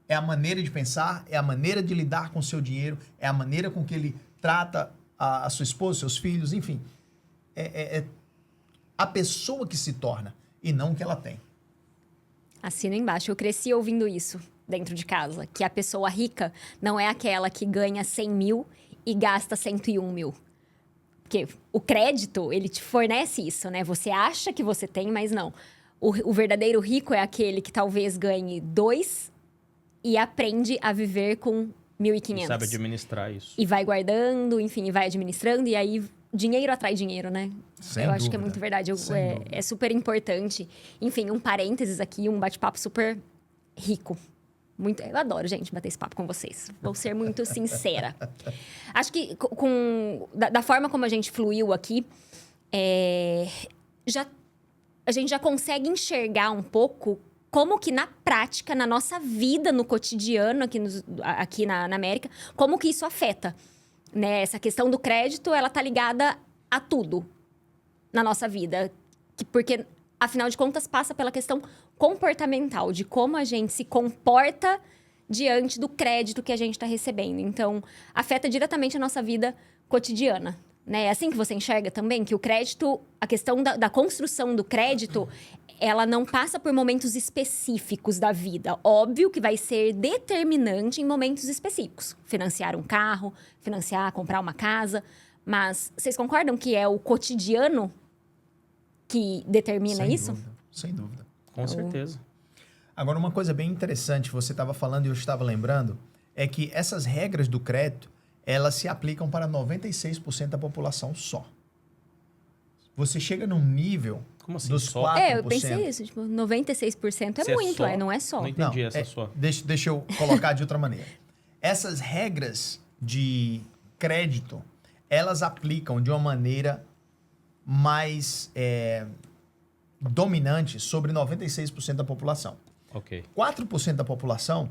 É a maneira de pensar, é a maneira de lidar com o seu dinheiro, é a maneira com que ele trata a sua esposa, seus filhos, enfim. É a pessoa que se torna e não o que ela tem. Assina embaixo. Eu cresci ouvindo isso dentro de casa. Que a pessoa rica não é aquela que ganha 100 mil e gasta 101 mil. Porque o crédito, ele te fornece isso, né? Você acha que você tem, mas não. O verdadeiro rico é aquele que talvez ganhe 2 e aprende a viver com 1.500. E sabe administrar isso. E vai guardando, enfim, e vai administrando. E aí, dinheiro atrai dinheiro, né? Sem Eu acho dúvida. que é muito verdade. Sem dúvida. É super importante. Enfim, um parênteses aqui, um bate-papo super rico. Eu adoro, gente, bater esse papo com vocês. Vou ser muito sincera. Acho que da forma como a gente fluiu aqui, a gente já consegue enxergar um pouco como que na prática, na nossa vida, no cotidiano aqui na América, como que isso afeta. Né? Essa questão do crédito, ela tá ligada a tudo na nossa vida. Porque, afinal de contas, passa pela questão comportamental, de como a gente se comporta diante do crédito que a gente está recebendo. Então, afeta diretamente a nossa vida cotidiana. Né? É assim que você enxerga também? Que o crédito, a questão da construção do crédito, ela não passa por momentos específicos da vida. Óbvio que vai ser determinante em momentos específicos. Financiar um carro, comprar uma casa. Mas vocês concordam que é o cotidiano que determina isso? Sem dúvida. Com certeza. Agora, uma coisa bem interessante, você estava falando e eu estava lembrando, é que essas regras do crédito, elas se aplicam para 96% da população só. Você chega num nível Como assim, dos só? 4%. Eu pensei isso, tipo, 96% é Se é muito, só? não é só. Não entendi Não, essa sua. deixa eu colocar de outra maneira. Essas regras de crédito, elas aplicam de uma maneira mais dominante sobre 96% da população. Ok. 4% da população,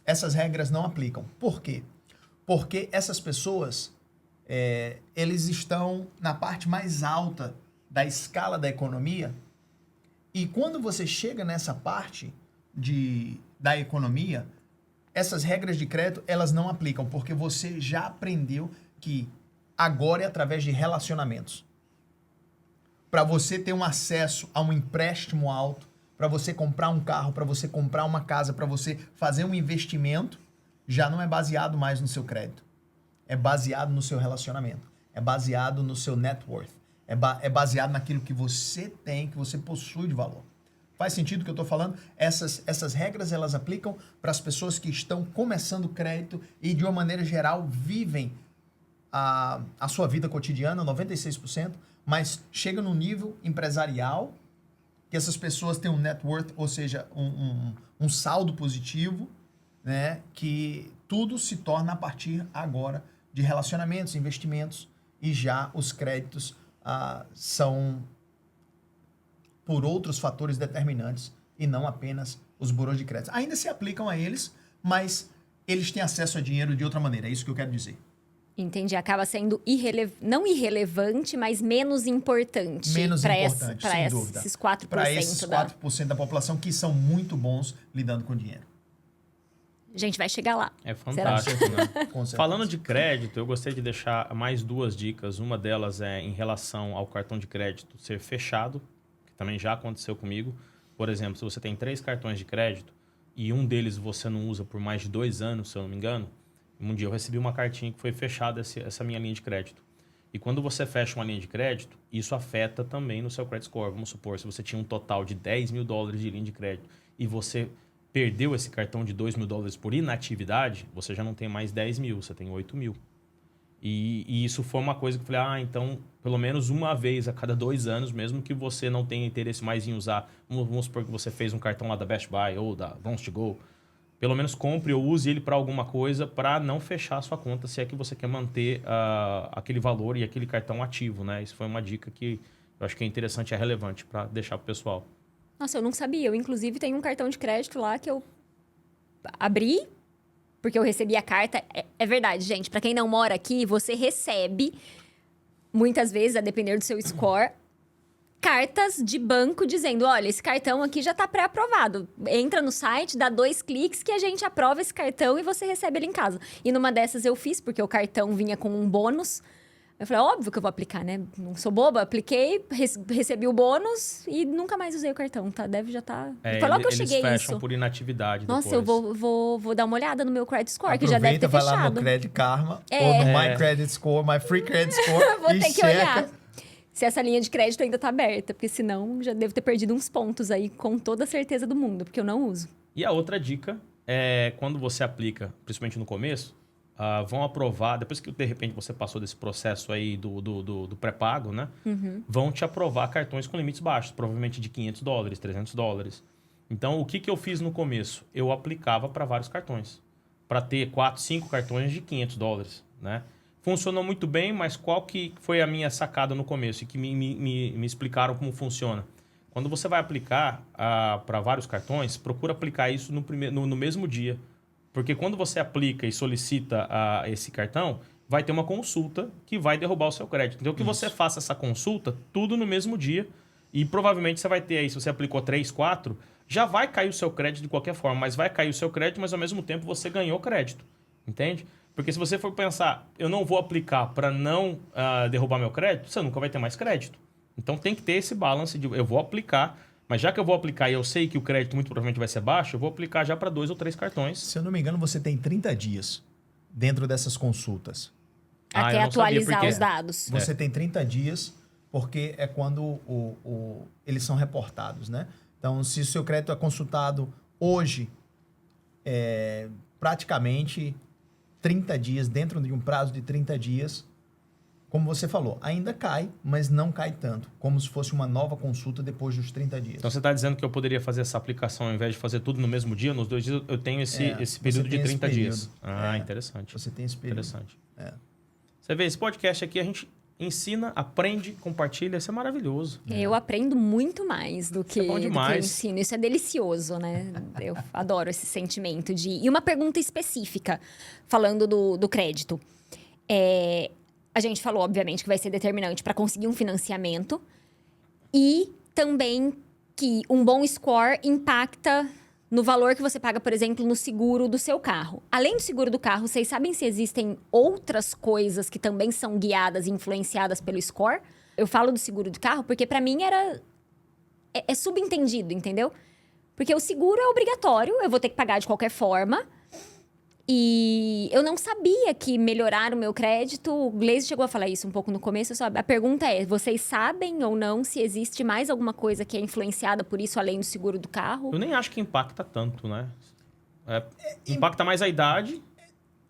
essas regras não aplicam. Por quê? Porque essas pessoas, eles estão na parte mais alta da escala da economia, e quando você chega nessa parte da economia, essas regras de crédito, elas não aplicam, porque você já aprendeu que agora é através de relacionamentos. Para você ter um acesso a um empréstimo alto, para você comprar um carro, para você comprar uma casa, para você fazer um investimento, já não é baseado mais no seu crédito. É baseado no seu relacionamento. É baseado no seu net worth. É baseado naquilo que você tem, que você possui de valor. Faz sentido o que eu estou falando? Essas regras, elas aplicam para as pessoas que estão começando crédito e, de uma maneira geral, vivem a sua vida cotidiana, 96%, mas chega no nível empresarial, que essas pessoas têm um net worth, ou seja, um saldo positivo, né? Que tudo se torna a partir agora de relacionamentos, investimentos, e já os créditos são por outros fatores determinantes e não apenas os buros de crédito. Ainda se aplicam a eles, mas eles têm acesso a dinheiro de outra maneira. É isso que eu quero dizer. Entendi. Acaba sendo não irrelevante, mas menos importante. Menos importante, para sem dúvida. esses 4% Para esses 4% da população que são muito bons lidando com dinheiro. A gente vai chegar lá. É fantástico, né? Com certeza. Falando de crédito, eu gostaria de deixar mais 2 dicas. Uma delas é em relação ao cartão de crédito ser fechado, que também já aconteceu comigo. Por exemplo, se você tem 3 cartões de crédito e um deles você não usa por mais de 2 anos, se eu não me engano, um dia eu recebi uma cartinha que foi fechada essa minha linha de crédito. E quando você fecha uma linha de crédito, isso afeta também no seu credit score. Vamos supor, se você tinha um total de $10 mil de linha de crédito e você perdeu esse cartão de $2 mil por inatividade, você já não tem mais 10 mil, você tem 8 mil. E isso foi uma coisa que eu falei, então, pelo menos uma vez a cada 2 anos, mesmo que você não tenha interesse mais em usar, vamos supor que você fez um cartão lá da Best Buy ou da Vons to Go, pelo menos compre ou use ele para alguma coisa para não fechar a sua conta, se é que você quer manter aquele valor e aquele cartão ativo, né? Isso foi uma dica que eu acho que é interessante e é relevante para deixar para o pessoal. Nossa, eu não sabia. Eu, inclusive, tenho um cartão de crédito lá que eu abri, porque eu recebi a carta. É verdade, gente. Para quem não mora aqui, você recebe, muitas vezes, a depender do seu score, cartas de banco dizendo, olha, esse cartão aqui já está pré-aprovado. Entra no site, dá 2 cliques que a gente aprova esse cartão e você recebe ele em casa. E numa dessas eu fiz, porque o cartão vinha com um bônus. Eu falei, óbvio que eu vou aplicar, né? Não sou boba. Apliquei, recebi o bônus e nunca mais usei o cartão, tá? Deve já estar... Foi logo que eu cheguei eles fecham isso. por inatividade Nossa, depois. eu vou dar uma olhada no meu credit score, que já deve ter vai fechado. lá no Credit Karma ou no My Credit Score, My Free Credit Score Vou e ter que checa. olhar se essa linha de crédito ainda tá aberta, porque senão já devo ter perdido uns pontos aí, com toda a certeza do mundo, porque eu não uso. E a outra dica é quando você aplica, principalmente no começo, vão aprovar, depois que de repente você passou desse processo aí do pré-pago, né? Uhum. Vão te aprovar cartões com limites baixos, provavelmente de $500, $300. Então, o que eu fiz no começo? Eu aplicava para vários cartões, para ter 4, 5 cartões de $500, né? Funcionou muito bem, mas qual que foi a minha sacada no começo e que me explicaram como funciona? Quando você vai aplicar para vários cartões, procura aplicar isso no mesmo dia. Porque quando você aplica e solicita esse cartão, vai ter uma consulta que vai derrubar o seu crédito. Então, que você faça essa consulta tudo no mesmo dia e provavelmente você vai ter aí, se você aplicou 3, 4, já vai cair o seu crédito de qualquer forma, mas vai cair o seu crédito, mas ao mesmo tempo você ganhou crédito, entende? Porque se você for pensar, eu não vou aplicar para não derrubar meu crédito, você nunca vai ter mais crédito. Então, tem que ter esse balance de eu vou aplicar, mas já que eu vou aplicar e eu sei que o crédito muito provavelmente vai ser baixo, eu vou aplicar já para 2 ou 3 cartões. Se eu não me engano, você tem 30 dias dentro dessas consultas. Até eu não sabia atualizar porque- os dados. Você tem 30 dias, porque é quando eles são reportados, né? Então, se o seu crédito é consultado hoje, praticamente 30 dias, dentro de um prazo de 30 dias, como você falou, ainda cai, mas não cai tanto, como se fosse uma nova consulta depois dos 30 dias. Então, você está dizendo que eu poderia fazer essa aplicação, ao invés de fazer tudo no mesmo dia, nos 2 dias, eu tenho esse período de 30 dias. Interessante. Você tem esse período. Interessante. Você vê, esse podcast aqui, a gente ensina, aprende, compartilha, isso é maravilhoso. Eu aprendo muito mais do que, bom do que eu demais. ensino. Isso é delicioso, né? Eu adoro esse sentimento de... E uma pergunta específica, falando do crédito. A gente falou, obviamente, que vai ser determinante para conseguir um financiamento. E também que um bom score impacta no valor que você paga, por exemplo, no seguro do seu carro. Além do seguro do carro, vocês sabem se existem outras coisas que também são guiadas e influenciadas pelo score? Eu falo do seguro do carro porque, para mim, é subentendido, entendeu? Porque o seguro é obrigatório, eu vou ter que pagar de qualquer forma. E eu não sabia que melhorar o meu crédito... O Gleisi chegou a falar isso um pouco no começo. A pergunta é, vocês sabem ou não se existe mais alguma coisa que é influenciada por isso, além do seguro do carro? Eu nem acho que impacta tanto, né? Impacta mais a idade,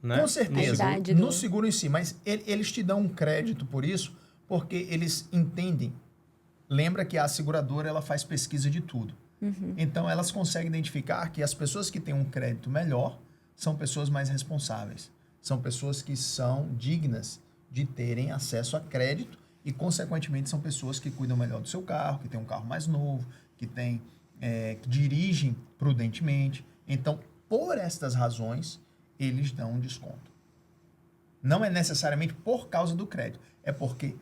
né? Com certeza, idade no seguro em si. Mas eles te dão um crédito por isso, porque eles entendem. Lembra que a seguradora ela faz pesquisa de tudo. Então, elas conseguem identificar que as pessoas que têm um crédito melhor... são pessoas mais responsáveis. São pessoas que são dignas de terem acesso a crédito e, consequentemente, são pessoas que cuidam melhor do seu carro, que têm um carro mais novo, que dirigem prudentemente. Então, por estas razões, eles dão um desconto. Não é necessariamente por causa do crédito. É porque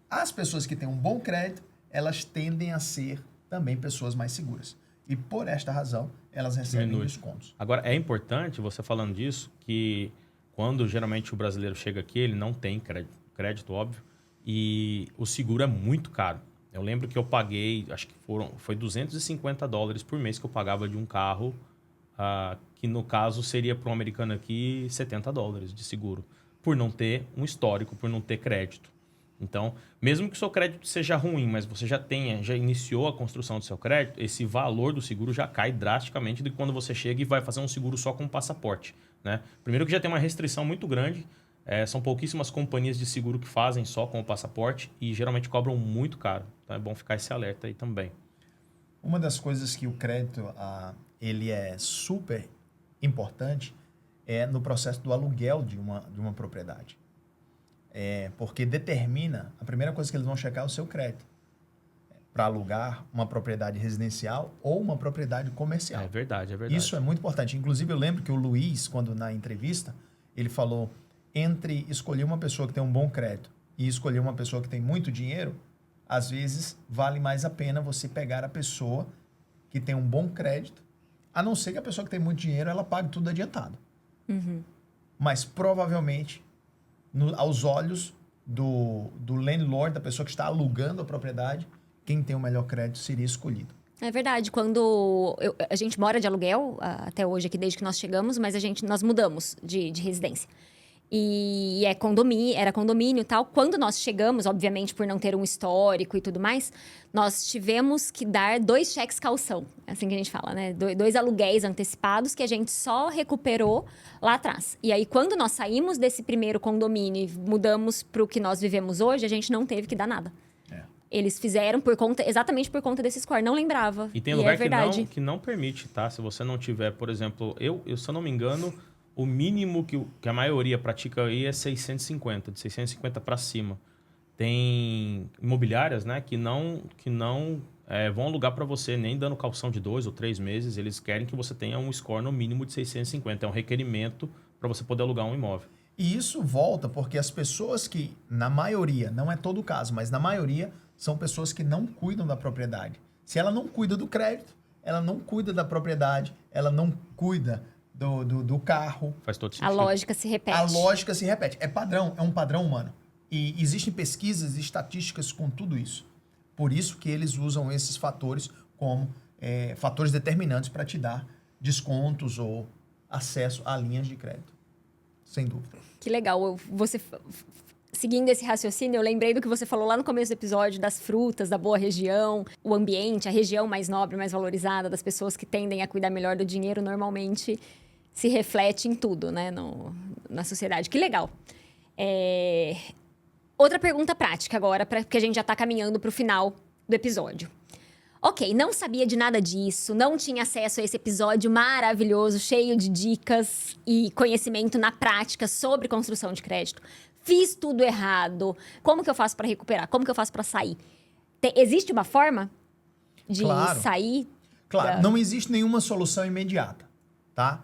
as pessoas que têm um bom crédito, elas tendem a ser também pessoas mais seguras. E, por esta razão, elas recebem descontos. Agora, é importante, você falando disso, que quando geralmente o brasileiro chega aqui, ele não tem crédito, óbvio, e o seguro é muito caro. Eu lembro que eu paguei, acho que foi $250 por mês que eu pagava de um carro, que no caso seria para um americano aqui $70 de seguro, por não ter um histórico, por não ter crédito. Então, mesmo que o seu crédito seja ruim, mas você já iniciou a construção do seu crédito, esse valor do seguro já cai drasticamente de quando você chega e vai fazer um seguro só com passaporte, né? Primeiro que já tem uma restrição muito grande, são pouquíssimas companhias de seguro que fazem só com o passaporte e geralmente cobram muito caro. Então é bom ficar esse alerta aí também. Uma das coisas que o crédito ele é super importante é no processo do aluguel de uma propriedade. Porque determina, a primeira coisa que eles vão checar é o seu crédito para alugar uma propriedade residencial ou uma propriedade comercial. É verdade, é verdade. Isso é muito importante. Inclusive, eu lembro que o Luiz, quando na entrevista, ele falou entre escolher uma pessoa que tem um bom crédito e escolher uma pessoa que tem muito dinheiro, às vezes vale mais a pena você pegar a pessoa que tem um bom crédito, a não ser que a pessoa que tem muito dinheiro, ela pague tudo adiantado. Mas provavelmente... aos olhos do landlord, da pessoa que está alugando a propriedade, quem tem o melhor crédito seria escolhido. É verdade. Quando a gente mora de aluguel, até hoje aqui, desde que nós chegamos, mas nós mudamos de residência. E era condomínio e tal. Quando nós chegamos, obviamente, por não ter um histórico e tudo mais, nós tivemos que dar 2 cheques calção. É assim que a gente fala, né? 2 aluguéis antecipados que a gente só recuperou lá atrás. E aí, quando nós saímos desse primeiro condomínio e mudamos para o que nós vivemos hoje, a gente não teve que dar nada. Eles fizeram exatamente por conta desse score. Não lembrava. E tem lugar que não permite, tá? Se você não tiver, por exemplo... Eu se eu não me engano... O mínimo que a maioria pratica aí é 650, de 650 para cima. Tem imobiliárias, né, que não vão alugar para você nem dando calção de 2 ou 3 meses. Eles querem que você tenha um score no mínimo de 650. É um requerimento para você poder alugar um imóvel. E isso volta porque as pessoas que, na maioria, não é todo o caso, mas na maioria, são pessoas que não cuidam da propriedade. Se ela não cuida do crédito, ela não cuida da propriedade, ela não cuida... Do carro. Faz todo sentido. A lógica se repete. A lógica se repete. É padrão, é um padrão humano. E existem pesquisas e estatísticas com tudo isso. Por isso que eles usam esses fatores como fatores determinantes para te dar descontos ou acesso a linhas de crédito. Sem dúvida. Que legal. Seguindo esse raciocínio, eu lembrei do que você falou lá no começo do episódio, das frutas, da boa região, o ambiente, a região mais nobre, mais valorizada, das pessoas que tendem a cuidar melhor do dinheiro, normalmente se reflete em tudo, né, na sociedade. Que legal. Outra pergunta prática agora, porque a gente já tá caminhando pro final do episódio. Ok, não sabia de nada disso, não tinha acesso a esse episódio maravilhoso, cheio de dicas e conhecimento na prática sobre construção de crédito. Fiz tudo errado. Como que eu faço para recuperar? Como que eu faço para sair? Existe uma forma de sair? Claro, não existe nenhuma solução imediata, tá?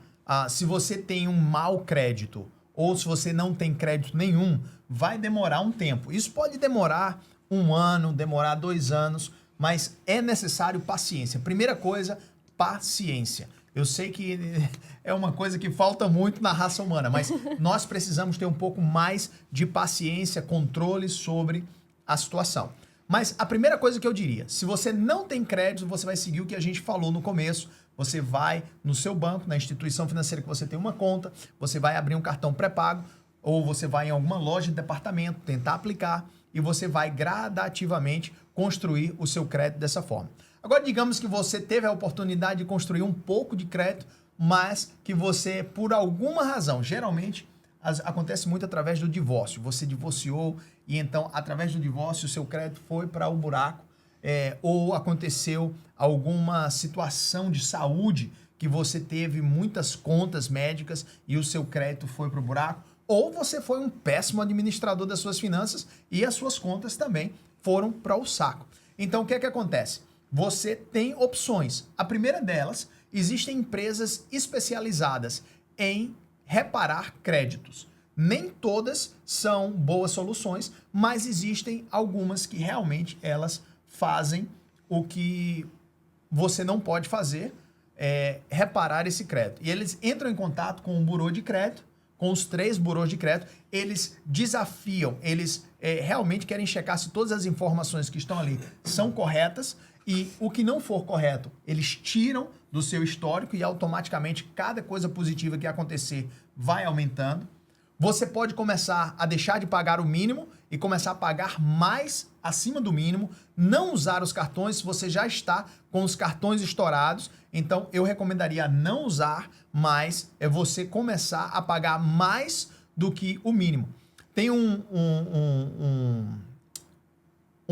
Se você tem um mau crédito ou se você não tem crédito nenhum, vai demorar um tempo. Isso pode demorar 1 ano, demorar 2 anos, mas é necessário paciência. Primeira coisa, paciência. Eu sei que é uma coisa que falta muito na raça humana, mas nós precisamos ter um pouco mais de paciência, controle sobre a situação. Mas a primeira coisa que eu diria, se você não tem crédito, você vai seguir o que a gente falou no começo. Você vai no seu banco, na instituição financeira que você tem uma conta, você vai abrir um cartão pré-pago, ou você vai em alguma loja de departamento, tentar aplicar, e você vai gradativamente construir o seu crédito dessa forma. Agora, digamos que você teve a oportunidade de construir um pouco de crédito, mas que você, por alguma razão, geralmente acontece muito através do divórcio. Você divorciou e então, através do divórcio, o seu crédito foi para o buraco, ou aconteceu alguma situação de saúde que você teve muitas contas médicas e o seu crédito foi para o buraco, ou você foi um péssimo administrador das suas finanças e as suas contas também foram para o saco. Então, o que é que acontece? Você tem opções. A primeira delas, existem empresas especializadas em reparar créditos. Nem todas são boas soluções, mas existem algumas que realmente elas fazem o que você não pode fazer, reparar esse crédito. E eles entram em contato com o burô de crédito, com os 3 burôs de crédito, eles desafiam, eles realmente querem checar se todas as informações que estão ali são corretas e o que não for correto, eles tiram do seu histórico e automaticamente cada coisa positiva que acontecer vai aumentando. Você pode começar a deixar de pagar o mínimo e começar a pagar mais acima do mínimo, não usar os cartões se você já está com os cartões estourados. Então, eu recomendaria não usar, mas é você começar a pagar mais do que o mínimo. Tem um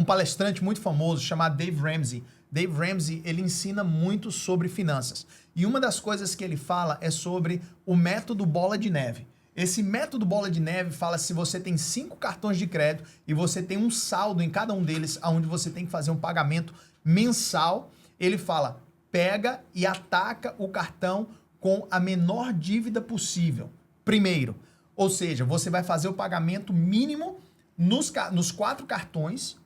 palestrante muito famoso chamado Dave Ramsey. Dave Ramsey, ele ensina muito sobre finanças. E uma das coisas que ele fala é sobre o método bola de neve. Esse método bola de neve fala se você tem 5 cartões de crédito e você tem um saldo em cada um deles, onde você tem que fazer um pagamento mensal, ele fala, pega e ataca o cartão com a menor dívida possível. Primeiro, ou seja, você vai fazer o pagamento mínimo nos 4 cartões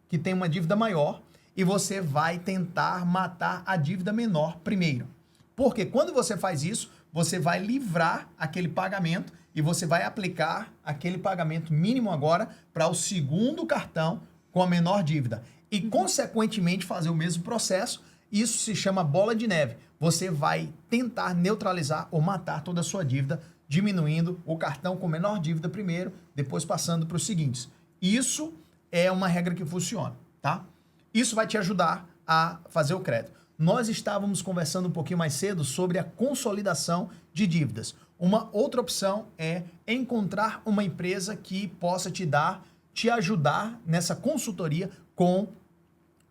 que tem uma dívida maior e você vai tentar matar a dívida menor primeiro. Porque quando você faz isso, você vai livrar aquele pagamento e você vai aplicar aquele pagamento mínimo agora para o segundo cartão com a menor dívida. E, consequentemente, fazer o mesmo processo. Isso se chama bola de neve. Você vai tentar neutralizar ou matar toda a sua dívida, diminuindo o cartão com menor dívida primeiro, depois passando para os seguintes. Isso é uma regra que funciona, tá? Isso vai te ajudar a fazer o crédito. Nós estávamos conversando um pouquinho mais cedo sobre a consolidação de dívidas. Uma outra opção é encontrar uma empresa que possa te ajudar nessa consultoria com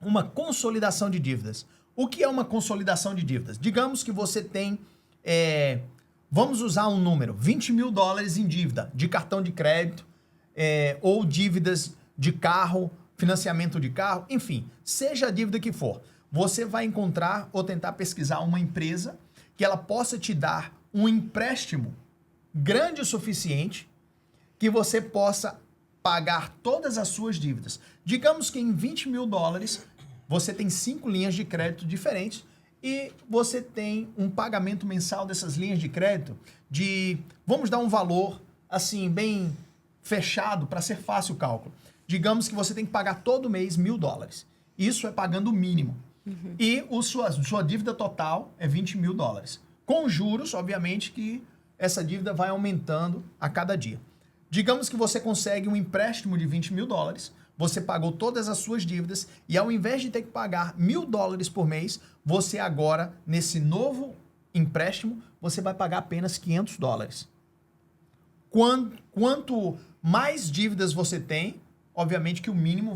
uma consolidação de dívidas. O que é uma consolidação de dívidas? Digamos que você tem, vamos usar um número, $20 mil em dívida de cartão de crédito, ou dívidas de carro, financiamento de carro, enfim, seja a dívida que for. Você vai encontrar ou tentar pesquisar uma empresa que ela possa te dar um empréstimo grande o suficiente que você possa pagar todas as suas dívidas. Digamos que em $20 mil você tem 5 linhas de crédito diferentes e você tem um pagamento mensal dessas linhas de crédito de, vamos dar um valor assim bem fechado para ser fácil o cálculo. Digamos que você tem que pagar todo mês $1.000. Isso é pagando o mínimo. E sua dívida total é $20 mil. Com juros, obviamente, que essa dívida vai aumentando a cada dia. Digamos que você consegue um empréstimo de $20 mil, você pagou todas as suas dívidas e ao invés de ter que pagar $1.000 por mês, você agora, nesse novo empréstimo, você vai pagar apenas $500. Quanto mais dívidas você tem, obviamente que o mínimo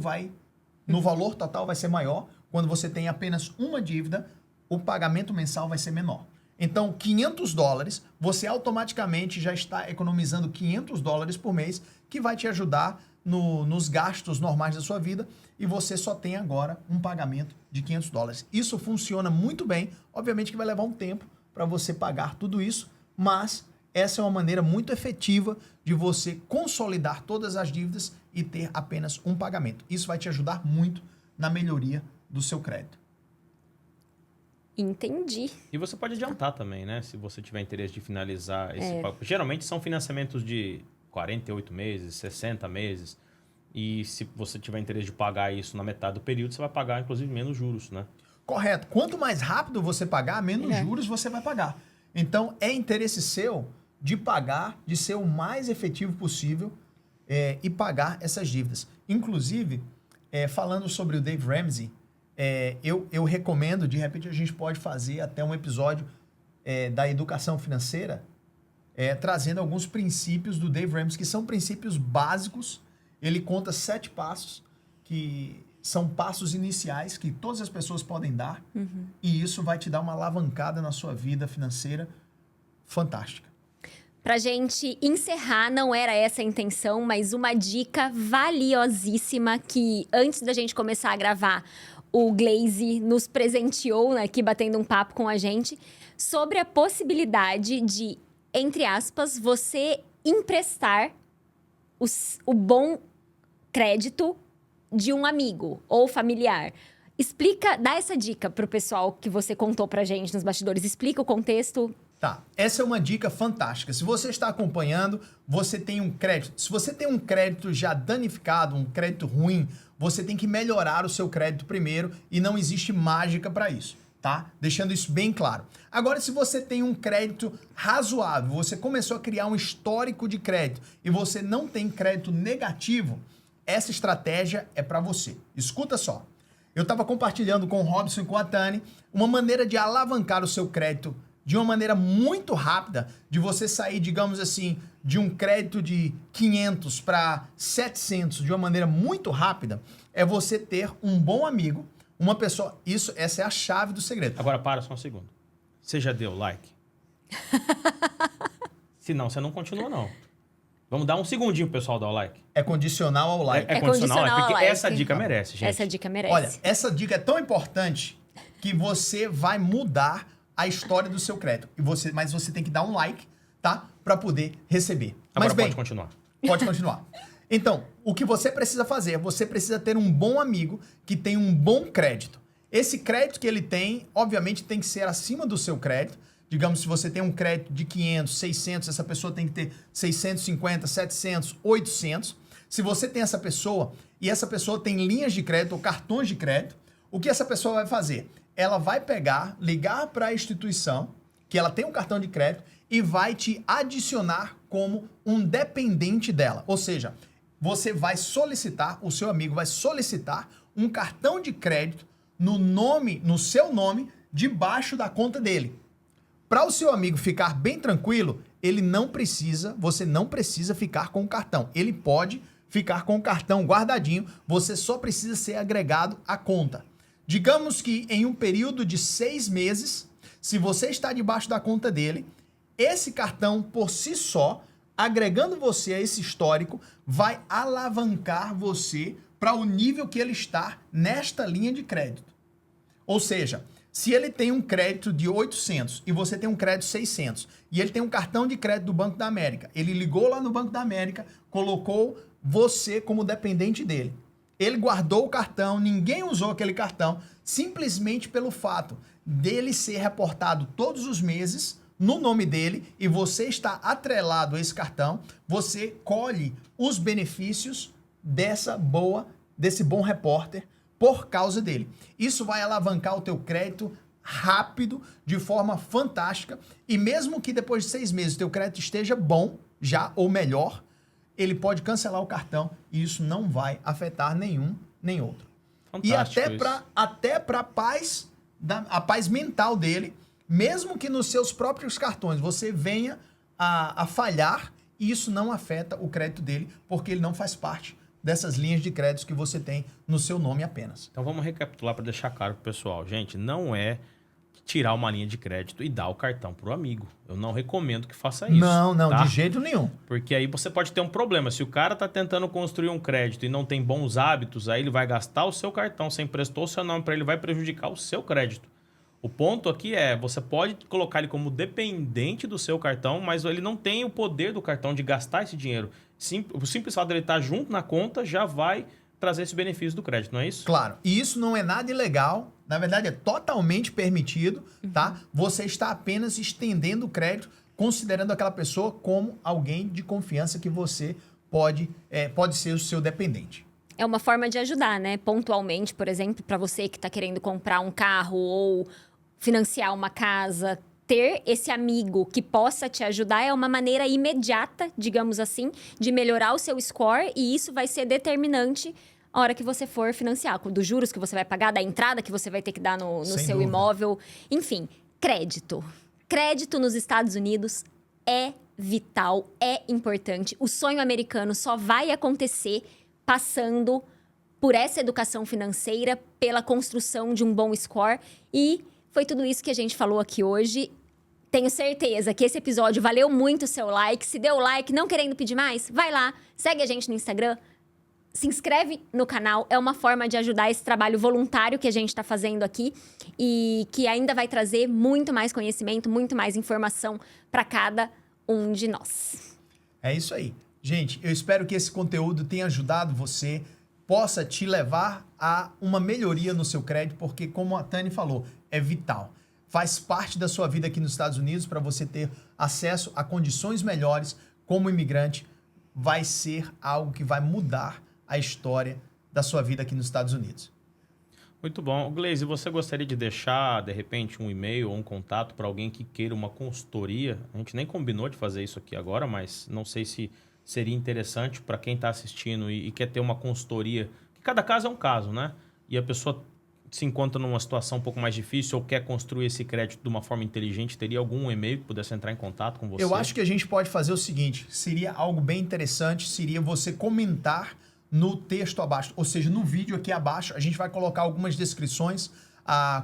no valor total vai ser maior. Quando você tem apenas uma dívida, o pagamento mensal vai ser menor. Então, $500, você automaticamente já está economizando $500 por mês, que vai te ajudar nos gastos normais da sua vida, e você só tem agora um pagamento de $500. Isso funciona muito bem. Obviamente que vai levar um tempo para você pagar tudo isso, mas essa é uma maneira muito efetiva de você consolidar todas as dívidas e ter apenas um pagamento. Isso vai te ajudar muito na melhoria do seu crédito. Entendi. E você pode adiantar também, né? Se você tiver interesse de finalizar esse pago. Geralmente são financiamentos de 48 meses, 60 meses. E se você tiver interesse de pagar isso na metade do período, você vai pagar, inclusive, menos juros, né? Correto. Quanto mais rápido você pagar, menos juros você vai pagar. Então, é interesse seu de pagar, de ser o mais efetivo possível e pagar essas dívidas. Inclusive, falando sobre o Dave Ramsey, eu recomendo, de repente a gente pode fazer até um episódio da educação financeira, trazendo alguns princípios do Dave Ramsey, que são princípios básicos. Ele conta 7 passos, que são passos iniciais que todas as pessoas podem dar, e isso vai te dar uma alavancada na sua vida financeira fantástica. Pra gente encerrar, não era essa a intenção, mas uma dica valiosíssima que, antes da gente começar a gravar, o Glaze nos presenteou, né, aqui batendo um papo com a gente, sobre a possibilidade de, entre aspas, você emprestar o bom crédito de um amigo ou familiar. Dá essa dica pro pessoal que você contou pra gente nos bastidores. Explica o contexto. Tá, essa é uma dica fantástica. Se você está acompanhando, você tem um crédito. Se você tem um crédito já danificado, um crédito ruim, você tem que melhorar o seu crédito primeiro e não existe mágica para isso, tá? Deixando isso bem claro. Agora, se você tem um crédito razoável, você começou a criar um histórico de crédito e você não tem crédito negativo, essa estratégia é para você. Escuta só. Eu estava compartilhando com o Robson e com a Tani uma maneira de alavancar o seu crédito de uma maneira muito rápida, de você sair, digamos assim, de um crédito de 500 para 700 de uma maneira muito rápida, é você ter um bom amigo, uma pessoa... Essa é a chave do segredo. Agora, para só um segundo. Você já deu like? Se não, você não continua, não. Vamos dar um segundinho pro pessoal dar o like. É condicional ao like. É condicional ao like, porque like. essa dica merece, gente. Essa dica merece. Olha, essa dica é tão importante que você vai mudar a história do seu crédito. Mas você tem que dar um like, tá? Para poder receber. Agora Mas bem, pode continuar. Pode continuar. Então, o que você precisa fazer? Você precisa ter um bom amigo que tem um bom crédito. Esse crédito que ele tem, obviamente, tem que ser acima do seu crédito. Digamos, se você tem um crédito de 500, 600, essa pessoa tem que ter 650, 700, 800. Se você tem essa pessoa e essa pessoa tem linhas de crédito ou cartões de crédito, o que essa pessoa vai fazer? Ela vai ligar para a instituição, que ela tem um cartão de crédito, e vai te adicionar como um dependente dela. Ou seja, o seu amigo vai solicitar um cartão de crédito no seu nome, debaixo da conta dele. Para o seu amigo ficar bem tranquilo, você não precisa ficar com o cartão. Ele pode ficar com o cartão guardadinho, você só precisa ser agregado à conta. Digamos que em um período de 6 meses, se você está debaixo da conta dele, esse cartão por si só, agregando você a esse histórico, vai alavancar você para o nível que ele está nesta linha de crédito. Ou seja, se ele tem um crédito de 800 e você tem um crédito de 600 e ele tem um cartão de crédito do Banco da América, ele ligou lá no Banco da América, colocou você como dependente dele. Ele guardou o cartão, ninguém usou aquele cartão, simplesmente pelo fato dele ser reportado todos os meses no nome dele e você está atrelado a esse cartão, você colhe os benefícios desse bom repórter por causa dele. Isso vai alavancar o teu crédito rápido, de forma fantástica, e mesmo que depois de 6 meses o teu crédito esteja bom, já ou melhor, ele pode cancelar o cartão e isso não vai afetar nenhum nem outro. Fantástico E até para a paz mental dele, mesmo que nos seus próprios cartões você venha a falhar, isso não afeta o crédito dele, porque ele não faz parte dessas linhas de crédito que você tem no seu nome apenas. Então vamos recapitular para deixar claro pro pessoal. Gente, não é tirar uma linha de crédito e dar o cartão pro amigo. Eu não recomendo que faça isso. Não, tá? de jeito nenhum. Porque aí você pode ter um problema. Se o cara tá tentando construir um crédito e não tem bons hábitos, aí ele vai gastar o seu cartão, você emprestou o seu nome para ele, vai prejudicar o seu crédito. O ponto aqui é, você pode colocar ele como dependente do seu cartão, mas ele não tem o poder do cartão de gastar esse dinheiro. O simples fato dele estar junto na conta já vai trazer esse benefício do crédito, não é isso? Claro. E isso não é nada ilegal. Na verdade, é totalmente permitido, tá? Você está apenas estendendo o crédito, considerando aquela pessoa como alguém de confiança que você pode ser o seu dependente. É uma forma de ajudar, né? Pontualmente, por exemplo, para você que está querendo comprar um carro ou financiar uma casa, ter esse amigo que possa te ajudar é uma maneira imediata, digamos assim, de melhorar o seu score, e isso vai ser determinante a hora que você for financiar, dos juros que você vai pagar, da entrada que você vai ter que dar no Sem seu dúvida. imóvel. Enfim, crédito. Crédito nos Estados Unidos é vital, é importante. O sonho americano só vai acontecer passando por essa educação financeira, pela construção de um bom score. E foi tudo isso que a gente falou aqui hoje. Tenho certeza que esse episódio valeu muito o seu like. Se deu like, não querendo pedir mais, vai lá, segue a gente no Instagram, se inscreve no canal. É uma forma de ajudar esse trabalho voluntário que a gente está fazendo aqui e que ainda vai trazer muito mais conhecimento, muito mais informação para cada um de nós. É isso aí. Gente, eu espero que esse conteúdo tenha ajudado você, possa te levar a uma melhoria no seu crédito, porque, como a Tani falou, é vital. Faz parte da sua vida aqui nos Estados Unidos para você ter acesso a condições melhores como imigrante. Vai ser algo que vai mudar a história da sua vida aqui nos Estados Unidos. Muito bom. Gleice, você gostaria de deixar, de repente, um e-mail ou um contato para alguém que queira uma consultoria? A gente nem combinou de fazer isso aqui agora, mas não sei se seria interessante para quem está assistindo e quer ter uma consultoria. Que cada caso é um caso, né? E a pessoa se encontra numa situação um pouco mais difícil ou quer construir esse crédito de uma forma inteligente, teria algum e-mail que pudesse entrar em contato com você? Eu acho que a gente pode fazer o seguinte, seria algo bem interessante, seria você comentar no texto abaixo, ou seja, no vídeo aqui abaixo, a gente vai colocar algumas descrições,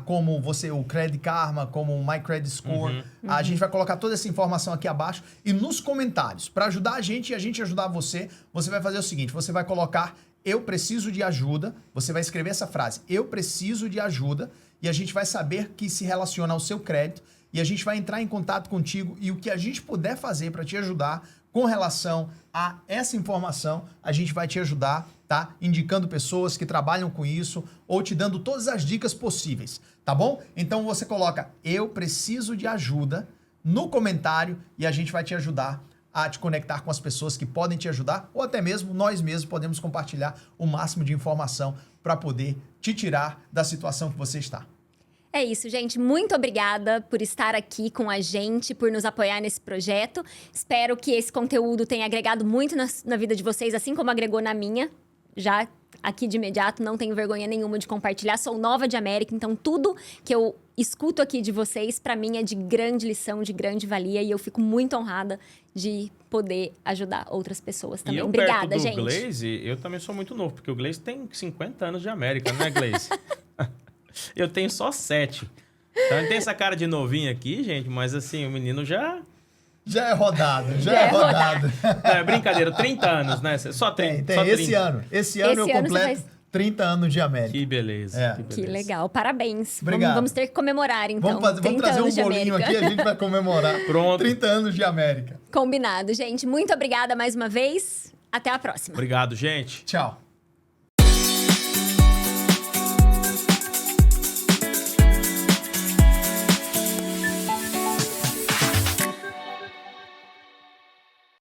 como o Credit Karma, como o My Credit Score. A gente vai colocar toda essa informação aqui abaixo. E nos comentários, para ajudar a gente e a gente ajudar você, você vai fazer o seguinte, você vai colocar eu preciso de ajuda, você vai escrever essa frase, eu preciso de ajuda, e a gente vai saber que se relaciona ao seu crédito, e a gente vai entrar em contato contigo, e o que a gente puder fazer para te ajudar com relação a essa informação, a gente vai te ajudar, tá? Indicando pessoas que trabalham com isso, ou te dando todas as dicas possíveis, tá bom? Então você coloca eu preciso de ajuda no comentário, e a gente vai te ajudar a te conectar com as pessoas que podem te ajudar, ou até mesmo nós mesmos podemos compartilhar o máximo de informação para poder te tirar da situação que você está. É isso, gente. Muito obrigada por estar aqui com a gente, por nos apoiar nesse projeto. Espero que esse conteúdo tenha agregado muito na vida de vocês, assim como agregou na minha. Já aqui de imediato, não tenho vergonha nenhuma de compartilhar. Sou nova de América, então tudo que eu escuto aqui de vocês, para mim, é de grande lição, de grande valia. E eu fico muito honrada de poder ajudar outras pessoas também. E eu, obrigada, perto do gente. Gleice, eu também sou muito novo, porque o Gleice tem 50 anos de América, não é, Gleice? Eu tenho só 7. Então ele tem essa cara de novinho aqui, gente, mas assim, o menino já... Já é rodado, já é rodado. É brincadeira, 30 anos, né? Só tem. Tem. Só 30. Esse ano eu você completo faz 30 anos de América. Que beleza. É. Que beleza. Que legal, parabéns. Obrigado. Vamos ter que comemorar, então. Vamos 30 trazer um anos de bolinho América. aqui, a gente vai comemorar Pronto. 30 anos de América. Combinado, gente. Muito obrigada mais uma vez. Até a próxima. Obrigado, gente. Tchau.